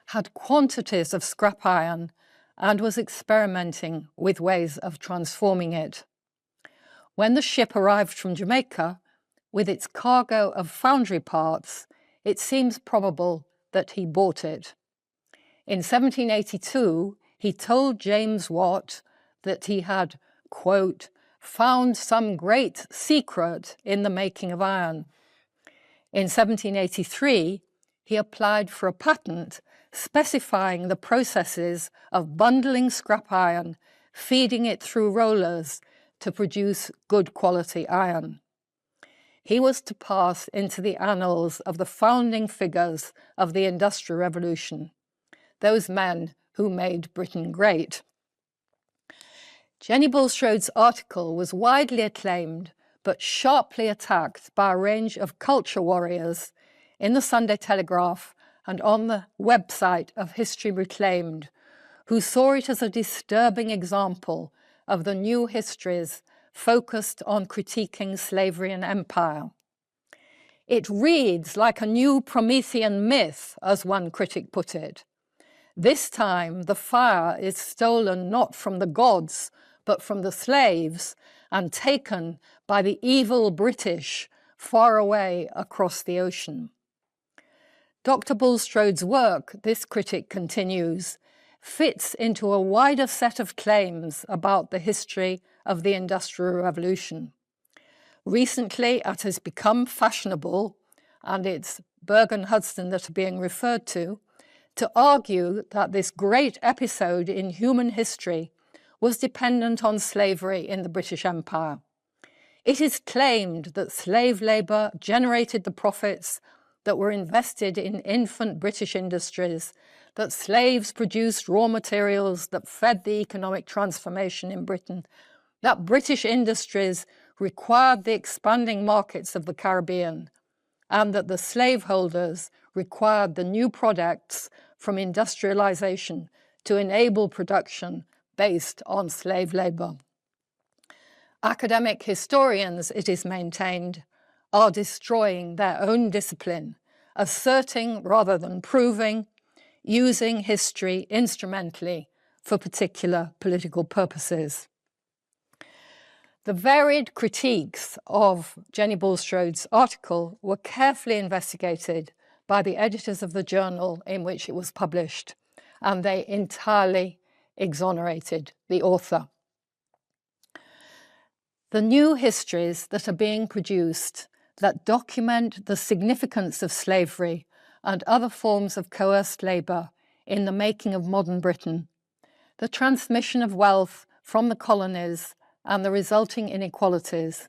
Speaker 2: had quantities of scrap iron, and was experimenting with ways of transforming it. When the ship arrived from Jamaica, with its cargo of foundry parts, it seems probable that he bought it. In 1782, he told James Watt that he had, quote, found some great secret in the making of iron. In 1783, he applied for a patent specifying the processes of bundling scrap iron, feeding it through rollers to produce good quality iron. He was to pass into the annals of the founding figures of the Industrial Revolution, those men who made Britain great. Jenny Bulstrode's article was widely acclaimed but sharply attacked by a range of culture warriors in the Sunday Telegraph and on the website of History Reclaimed, who saw it as a disturbing example of the new histories focused on critiquing slavery and empire. It reads like a new Promethean myth, as one critic put it. This time, the fire is stolen not from the gods, but from the slaves, and taken by the evil British far away across the ocean. Dr. Bulstrode's work, this critic continues, fits into a wider set of claims about the history of the Industrial Revolution. Recently, it has become fashionable, and it's Bergen-Hudson that are being referred to argue that this great episode in human history was dependent on slavery in the British Empire. It is claimed that slave labour generated the profits that were invested in infant British industries, that slaves produced raw materials that fed the economic transformation in Britain, that British industries required the expanding markets of the Caribbean, and that the slaveholders required the new products from industrialization to enable production based on slave labour. Academic historians, it is maintained, are destroying their own discipline asserting rather than proving, using history instrumentally for particular political purposes. The varied critiques of Jenny Bulstrode's article were carefully investigated by the editors of the journal in which it was published, and they entirely exonerated the author. The new histories that are being produced that document the significance of slavery and other forms of coerced labour in the making of modern Britain, the transmission of wealth from the colonies and the resulting inequalities,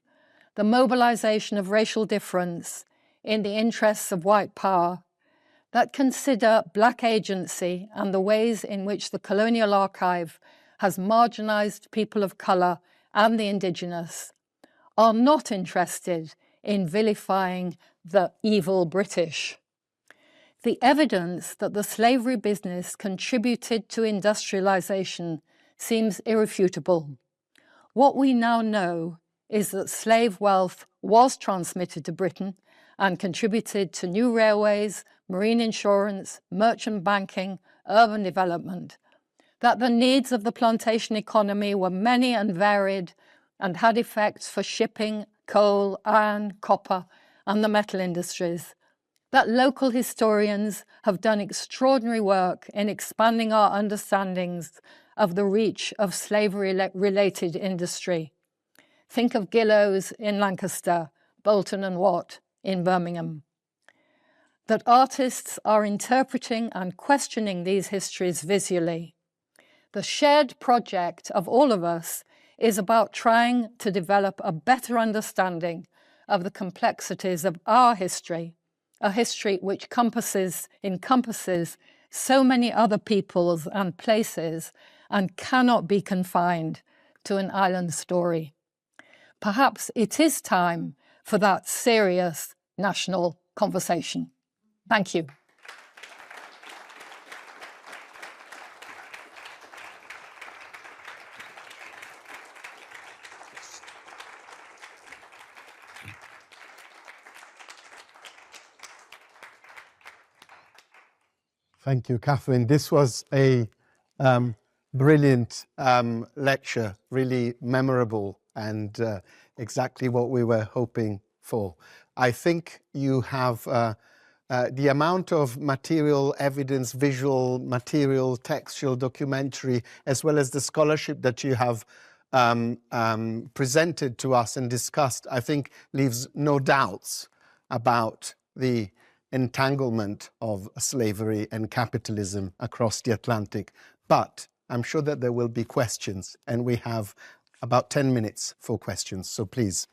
Speaker 2: the mobilisation of racial difference in the interests of white power, that consider black agency and the ways in which the colonial archive has marginalised people of colour and the indigenous, are not interested in vilifying the evil British. The evidence that the slavery business contributed to industrialisation seems irrefutable. What we now know is that slave wealth was transmitted to Britain and contributed to new railways, marine insurance, merchant banking, urban development, that the needs of the plantation economy were many and varied and had effects for shipping, coal, iron, copper, and the metal industries, that local historians have done extraordinary work in expanding our understandings of the reach of slavery-related industry. Think of Gillows in Lancaster, Bolton and Watt in Birmingham. That artists are interpreting and questioning these histories visually. The shared project of all of us is about trying to develop a better understanding of the complexities of our history, a history which encompasses so many other peoples and places and cannot be confined to an island story. Perhaps it is time for that serious national conversation. Thank you.
Speaker 3: Thank you, Catherine. This was a brilliant lecture, really memorable and exactly what we were hoping for. I think you have the amount of material, evidence, visual material, textual, documentary, as well as the scholarship that you have presented to us and discussed, I think leaves no doubts about the entanglement of slavery and capitalism across the Atlantic. But I'm sure that there will be questions, and we have about 10 minutes for questions, so please.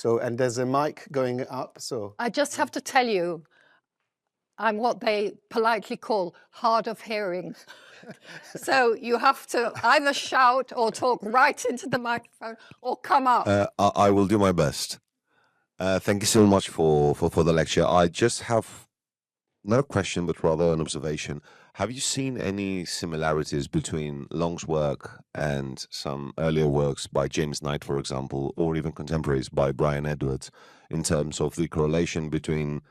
Speaker 3: And there's a mic going up, so...
Speaker 2: I just have to tell you, I'm what they politely call hard of hearing. So you have to either shout or talk right into the microphone or come up.
Speaker 4: I will do my best. Thank you so much for the lecture. I just have not a question, but rather an observation. Have you seen any similarities between Long's work and some earlier works by James Knight, for example, or even contemporaries by Brian Edwards, in terms of the correlation between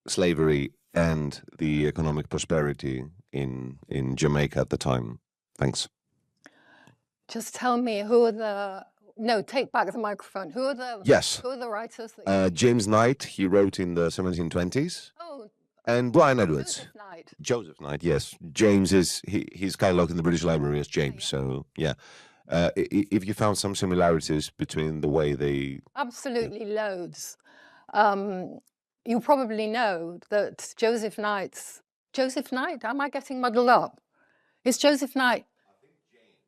Speaker 4: slavery and the economic prosperity in Jamaica at the time? Thanks.
Speaker 2: Just tell me who are the... No, take back the microphone. Who are the writers? That
Speaker 4: James Knight, he wrote in the 1720s.
Speaker 2: Oh,
Speaker 4: and Brian Edwards.
Speaker 2: Joseph Knight.
Speaker 4: Joseph Knight, yes. James is, he's catalogued in the British Library as James, so yeah. If you found some similarities between the way they...
Speaker 2: Absolutely loads. You probably know that Joseph Knight, am I getting muddled up? Is Joseph Knight?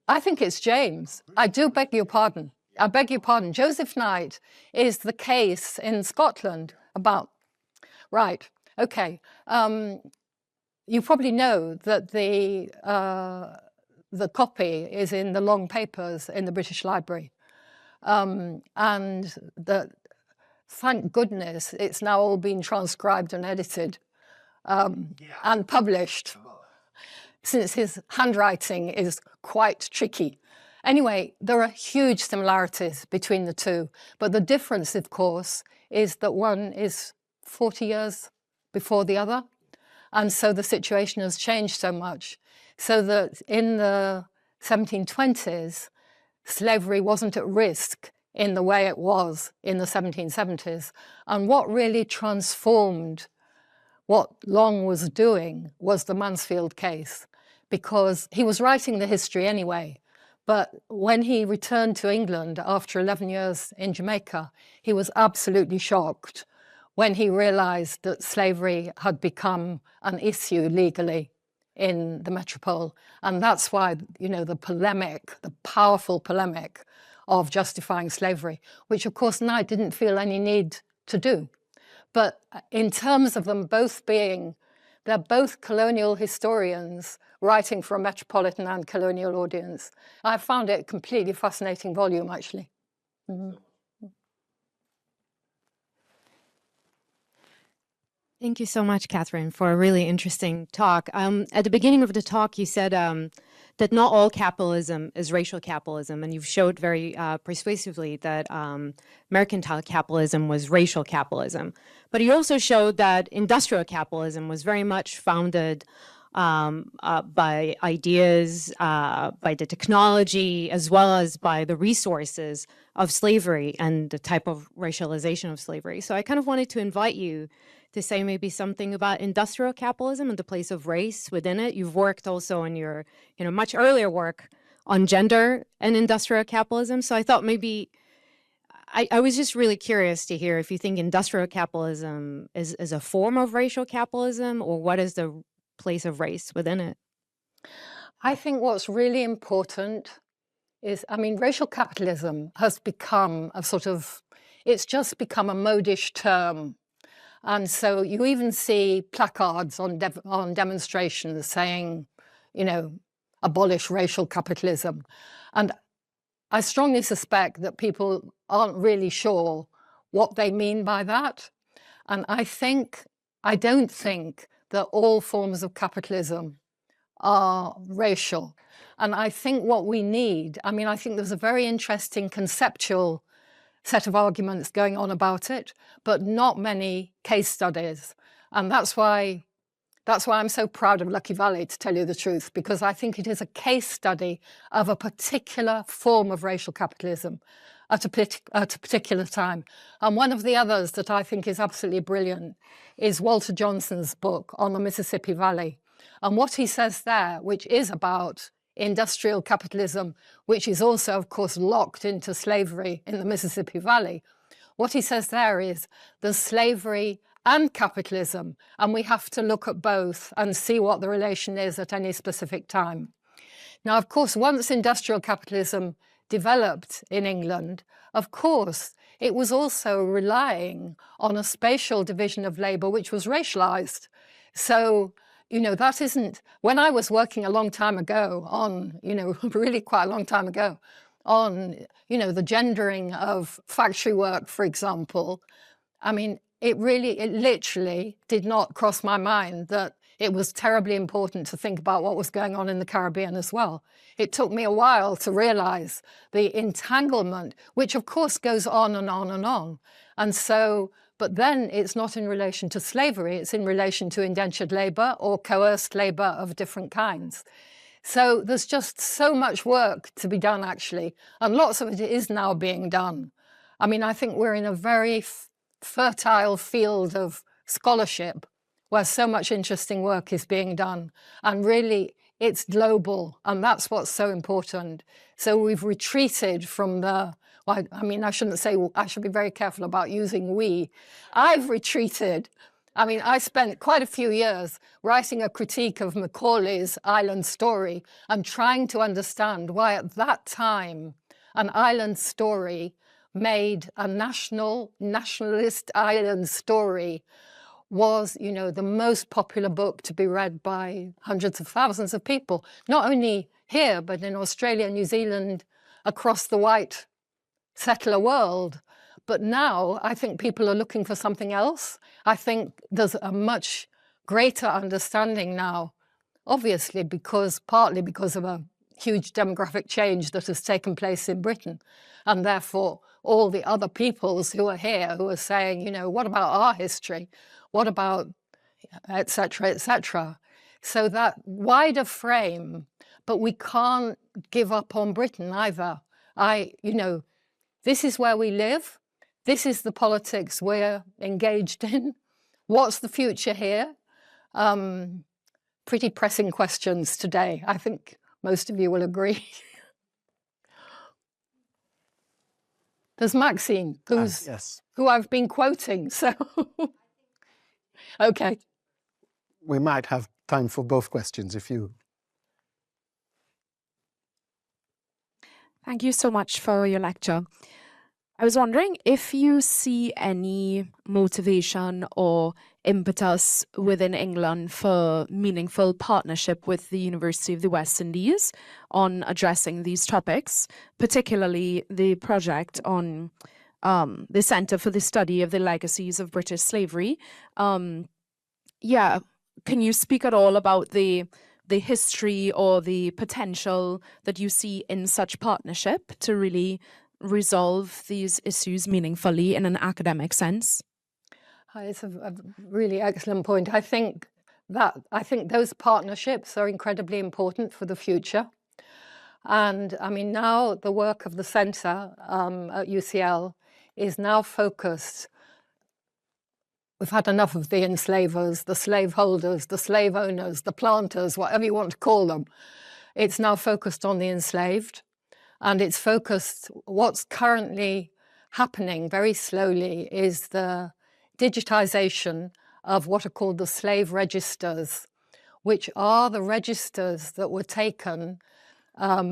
Speaker 2: I think it's James. I do beg your pardon. I beg your pardon. Joseph Knight is the case in Scotland about... Right, okay. You probably know that the copy is in the long papers in the British Library. And that, thank goodness, it's now all been transcribed and edited and published, since his handwriting is quite tricky. Anyway, there are huge similarities between the two, but the difference, of course, is that one is 40 years before the other. And so the situation has changed so much, so that in the 1720s, slavery wasn't at risk in the way it was in the 1770s. And what really transformed what Long was doing was the Mansfield case, because he was writing the history anyway. But when he returned to England after 11 years in Jamaica, he was absolutely shocked when he realized that slavery had become an issue legally in the metropole. And that's why, you know, the polemic, the powerful polemic of justifying slavery, which of course Knight didn't feel any need to do. But in terms of them both being, they're both colonial historians writing for a metropolitan and colonial audience. I found it a completely fascinating volume, actually. Mm-hmm.
Speaker 5: Thank you so much, Catherine, for a really interesting talk. At the beginning of the talk, you said that not all capitalism is racial capitalism, and you've showed very persuasively that mercantile capitalism was racial capitalism. But you also showed that industrial capitalism was very much founded by ideas, by the technology, as well as by the resources of slavery and the type of racialization of slavery. So I kind of wanted to invite you to say maybe something about industrial capitalism and the place of race within it. You've worked also on your, much earlier work on gender and industrial capitalism. So I thought maybe, I was just really curious to hear if you think industrial capitalism is a form of racial capitalism, or what is the place of race within it?
Speaker 2: I think what's really important is, racial capitalism has become it's just become a modish term. And so you even see placards on demonstrations saying, abolish racial capitalism. And I strongly suspect that people aren't really sure what they mean by that. And I don't think that all forms of capitalism are racial. And I think what we need, I think there's a very interesting conceptual set of arguments going on about it, but not many case studies. And that's why I'm so proud of Lucky Valley, to tell you the truth, because I think it is a case study of a particular form of racial capitalism at a particular time. And one of the others that I think is absolutely brilliant is Walter Johnson's book on the Mississippi Valley. And what he says there, which is about industrial capitalism, which is also, of course, locked into slavery in the Mississippi Valley. What he says there is there's slavery and capitalism, and we have to look at both and see what the relation is at any specific time. Now, of course, once industrial capitalism developed in England, of course, it was also relying on a spatial division of labour which was racialised. So, that isn't, when I was working a long time ago on, really quite a long time ago, on, the gendering of factory work, for example, it literally did not cross my mind that it was terribly important to think about what was going on in the Caribbean as well. It took me a while to realise the entanglement, which of course goes on and on and on. And so, but then it's not in relation to slavery, it's in relation to indentured labour or coerced labour of different kinds. So there's just so much work to be done, actually, and lots of it is now being done. I think we're in a very fertile field of scholarship where so much interesting work is being done, and really it's global, and that's what's so important. So we've retreated from I shouldn't say, I should be very careful about using we. I've retreated. I spent quite a few years writing a critique of Macaulay's Island Story and trying to understand why at that time an island story made a nationalist island story was, the most popular book to be read by hundreds of thousands of people, not only here, but in Australia, New Zealand, across the white settler world. But now I think people are looking for something else. I think there's a much greater understanding now, obviously, partly because of a huge demographic change that has taken place in Britain. And therefore, all the other peoples who are here who are saying, what about our history? What about etc., etc. So that wider frame, but we can't give up on Britain either. This is where we live. This is the politics we're engaged in. What's the future here? Pretty pressing questions today. I think most of you will agree. There's Maxine, who I've been quoting, so okay.
Speaker 3: We might have time for both questions if you...
Speaker 6: Thank you so much for your lecture. I was wondering if you see any motivation or impetus within England for meaningful partnership with the University of the West Indies on addressing these topics, particularly the project on the Centre for the Study of the Legacies of British Slavery. Can you speak at all about the history or the potential that you see in such partnership to really resolve these issues meaningfully in an academic sense?
Speaker 2: It's a really excellent point. I think those partnerships are incredibly important for the future. And I mean, now the work of the centre at UCL is now focused. We've had enough of the enslavers, the slaveholders, the slave owners, the planters, whatever you want to call them. It's now focused on the enslaved. And it's focused, what's currently happening very slowly is the digitization of what are called the slave registers, which are the registers that were taken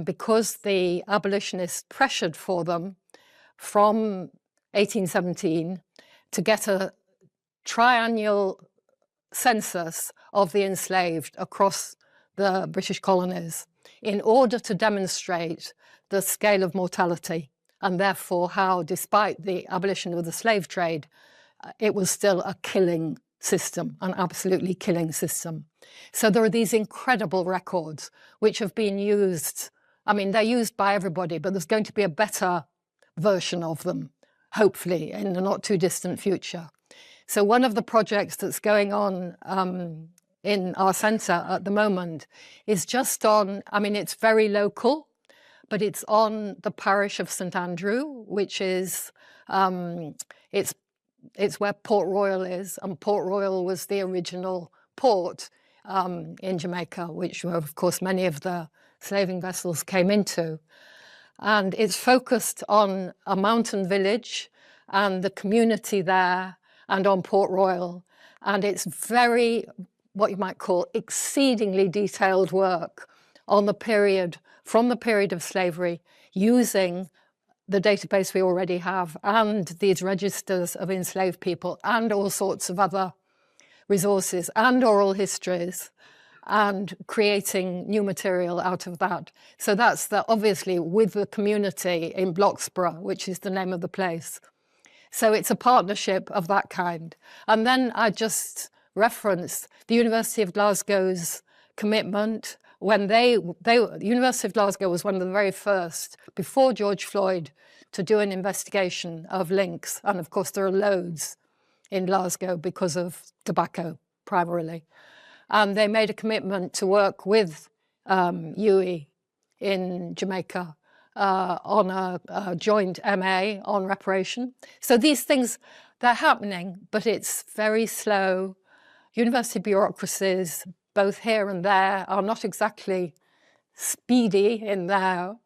Speaker 2: because the abolitionists pressured for them from 1817 to get a triennial census of the enslaved across the British colonies in order to demonstrate the scale of mortality and therefore how, despite the abolition of the slave trade, it was still a killing system, an absolutely killing system. So there are these incredible records which have been used. I mean, they're used by everybody, but there's going to be a better version of them, hopefully, in the not too distant future. So one of the projects that's going on in our centre at the moment is just on, I mean, it's very local, but it's on the parish of St Andrew, which is, it's where Port Royal is, and Port Royal was the original port in Jamaica, which were, of course, many of the slaving vessels came into. And it's focused on a mountain village and the community there and on Port Royal. And it's very, what you might call, exceedingly detailed work on the period, from the period of slavery, using the database we already have and these registers of enslaved people and all sorts of other resources and oral histories and creating new material out of that. So that's obviously with the community in Bloxborough, which is the name of the place. So it's a partnership of that kind. And then I just referenced the University of Glasgow's commitment when the University of Glasgow was one of the very first, before George Floyd, to do an investigation of links. And of course, there are loads in Glasgow because of tobacco, primarily. And they made a commitment to work with UWI in Jamaica on a joint MA on reparation. So these things, they're happening, but it's very slow. University bureaucracies, both here and there, are not exactly speedy in there.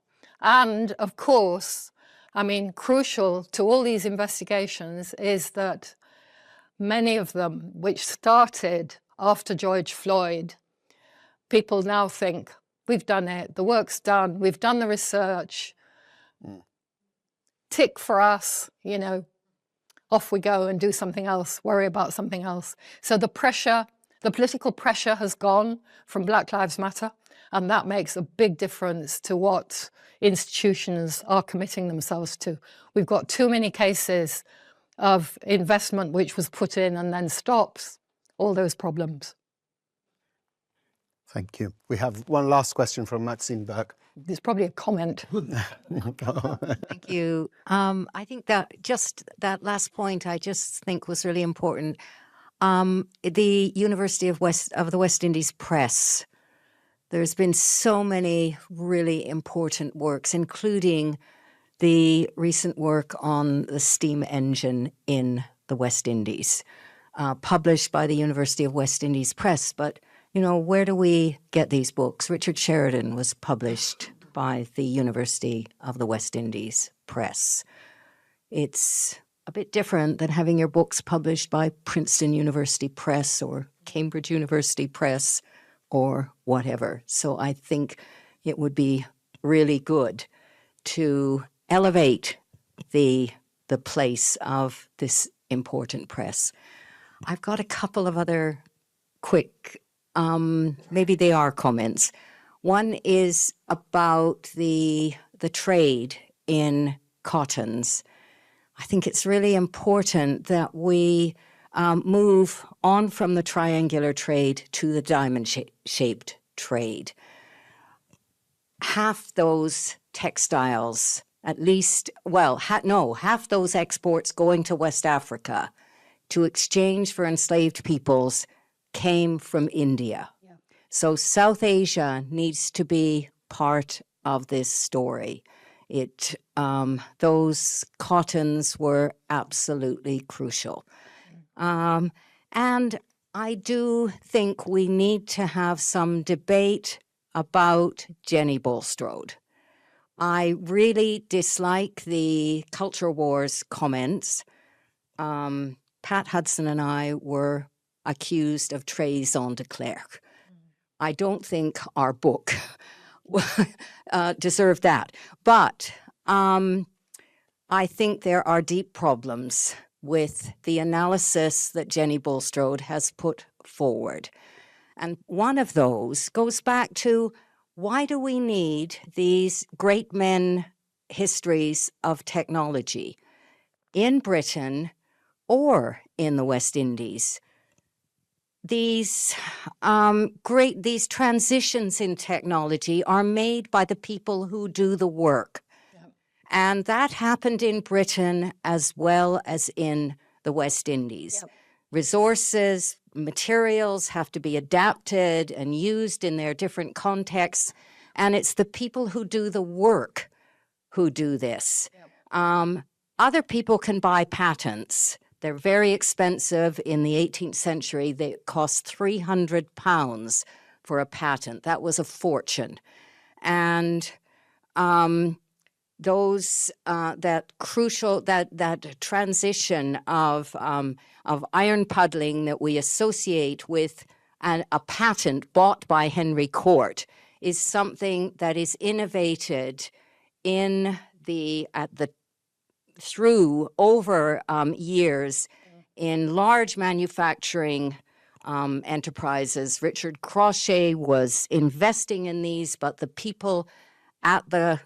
Speaker 2: And of course, I mean, crucial to all these investigations is that many of them, which started after George Floyd, people now think, we've done it, the work's done, we've done the research, tick for us, you know, off we go and do something else, worry about something else. So the pressure, the political pressure has gone from Black Lives Matter, and that makes a big difference to what institutions are committing themselves to. We've got too many cases of investment which was put in and then stops, all those problems.
Speaker 3: Thank you. We have one last question from Maxine Burke.
Speaker 2: There's probably a comment.
Speaker 7: Thank you. I think that just that last point I just think was really important.
Speaker 8: The University of the West Indies Press. There's been so many really important works, including the recent work on the steam engine in the West Indies, published by the University of West Indies Press. But, you know, where do we get these books? Richard Sheridan was published by the University of the West Indies Press. It's a bit different than having your books published by Princeton University Press or Cambridge University Press or whatever. So I think it would be really good to elevate the place of this important press. I've got a couple of other quick, maybe they are comments. One is about the trade in cottons. I think it's really important that we move on from the triangular trade to the diamond-shaped trade. Half those textiles, at least, well, half those exports going to West Africa to exchange for enslaved peoples came from India. Yeah. So South Asia needs to be part of this story. Those cottons were absolutely crucial. And I do think we need to have some debate about Jenny Bulstrode. I really dislike the culture wars comments. Pat Hudson and I were accused of treason de clerk. I don't think our book deserved that. But I think there are deep problems with the analysis that Jenny Bulstrode has put forward. And one of those goes back to, why do we need these great men histories of technology in Britain or in the West Indies? These transitions in technology are made by the people who do the work. And that happened in Britain as well as in the West Indies. Yep. Resources, materials have to be adapted and used in their different contexts. And it's the people who do the work who do this. Yep. Other people can buy patents. They're very expensive. In the 18th century, they cost £300 for a patent. That was a fortune. And that transition of iron puddling that we associate with a patent bought by Henry Court is something that is innovated through over years in large manufacturing enterprises. Richard Crochet was investing in these, but the people at the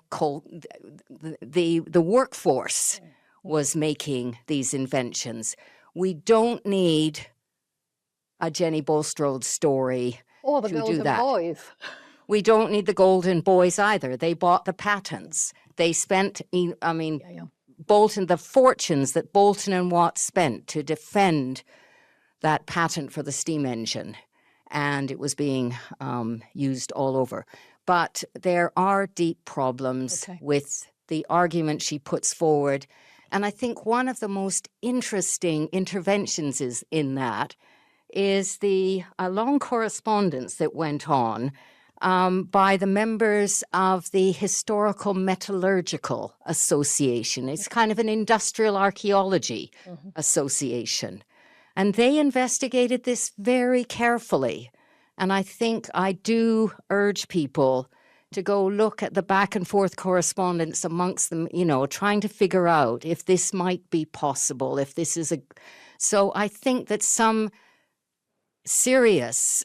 Speaker 8: workforce was making these inventions. We don't need a Jenny Bulstrode story
Speaker 2: or the
Speaker 8: to do
Speaker 2: Golden
Speaker 8: that.
Speaker 2: Boys.
Speaker 8: We don't need the Golden Boys either. They bought the patents. They spent, Bolton, the fortunes that Bolton and Watt spent to defend that patent for the steam engine. And it was being used all over. But there are deep problems with the argument she puts forward. And I think one of the most interesting interventions is a long correspondence that went on by the members of the Historical Metallurgical Association. It's kind of an industrial archaeology association. And they investigated this very carefully. And I think I do urge people to go look at the back and forth correspondence amongst them, trying to figure out if this might be possible, if this is So I think that some serious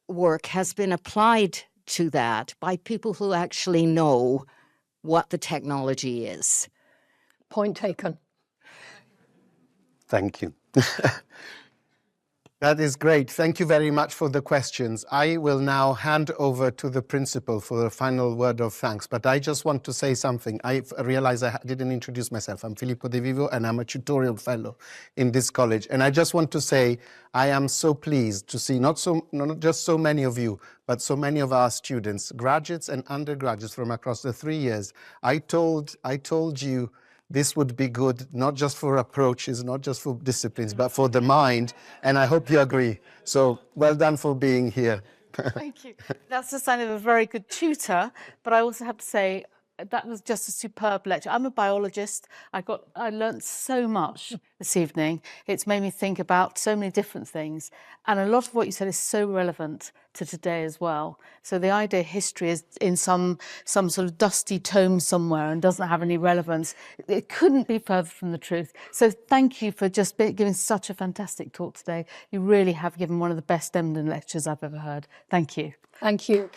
Speaker 8: work has been applied to that by people who actually know what the technology is.
Speaker 2: Point taken.
Speaker 3: Thank you. That is great. Thank you very much for the questions. I will now hand over to the principal for the final word of thanks, but I just want to say something. I realize I didn't introduce myself. I'm Filippo De Vivo, and I'm a tutorial fellow in this college. And I just want to say I am so pleased to see not just so many of you, but so many of our students, graduates and undergraduates from across the 3 years. I told you this would be good, not just for approaches, not just for disciplines, but for the mind. And I hope you agree. So well done for being here.
Speaker 1: Thank you. That's the sign of a very good tutor, but I also have to say that was just a superb lecture. I'm a biologist. I learnt so much this evening. It's made me think about so many different things, and a lot of what you said is so relevant to today as well. So the idea history is in some sort of dusty tome somewhere and doesn't have any relevance. It couldn't be further from the truth. So thank you for just giving such a fantastic talk today. You really have given one of the best Emden lectures I've ever heard. Thank you.
Speaker 2: Thank you.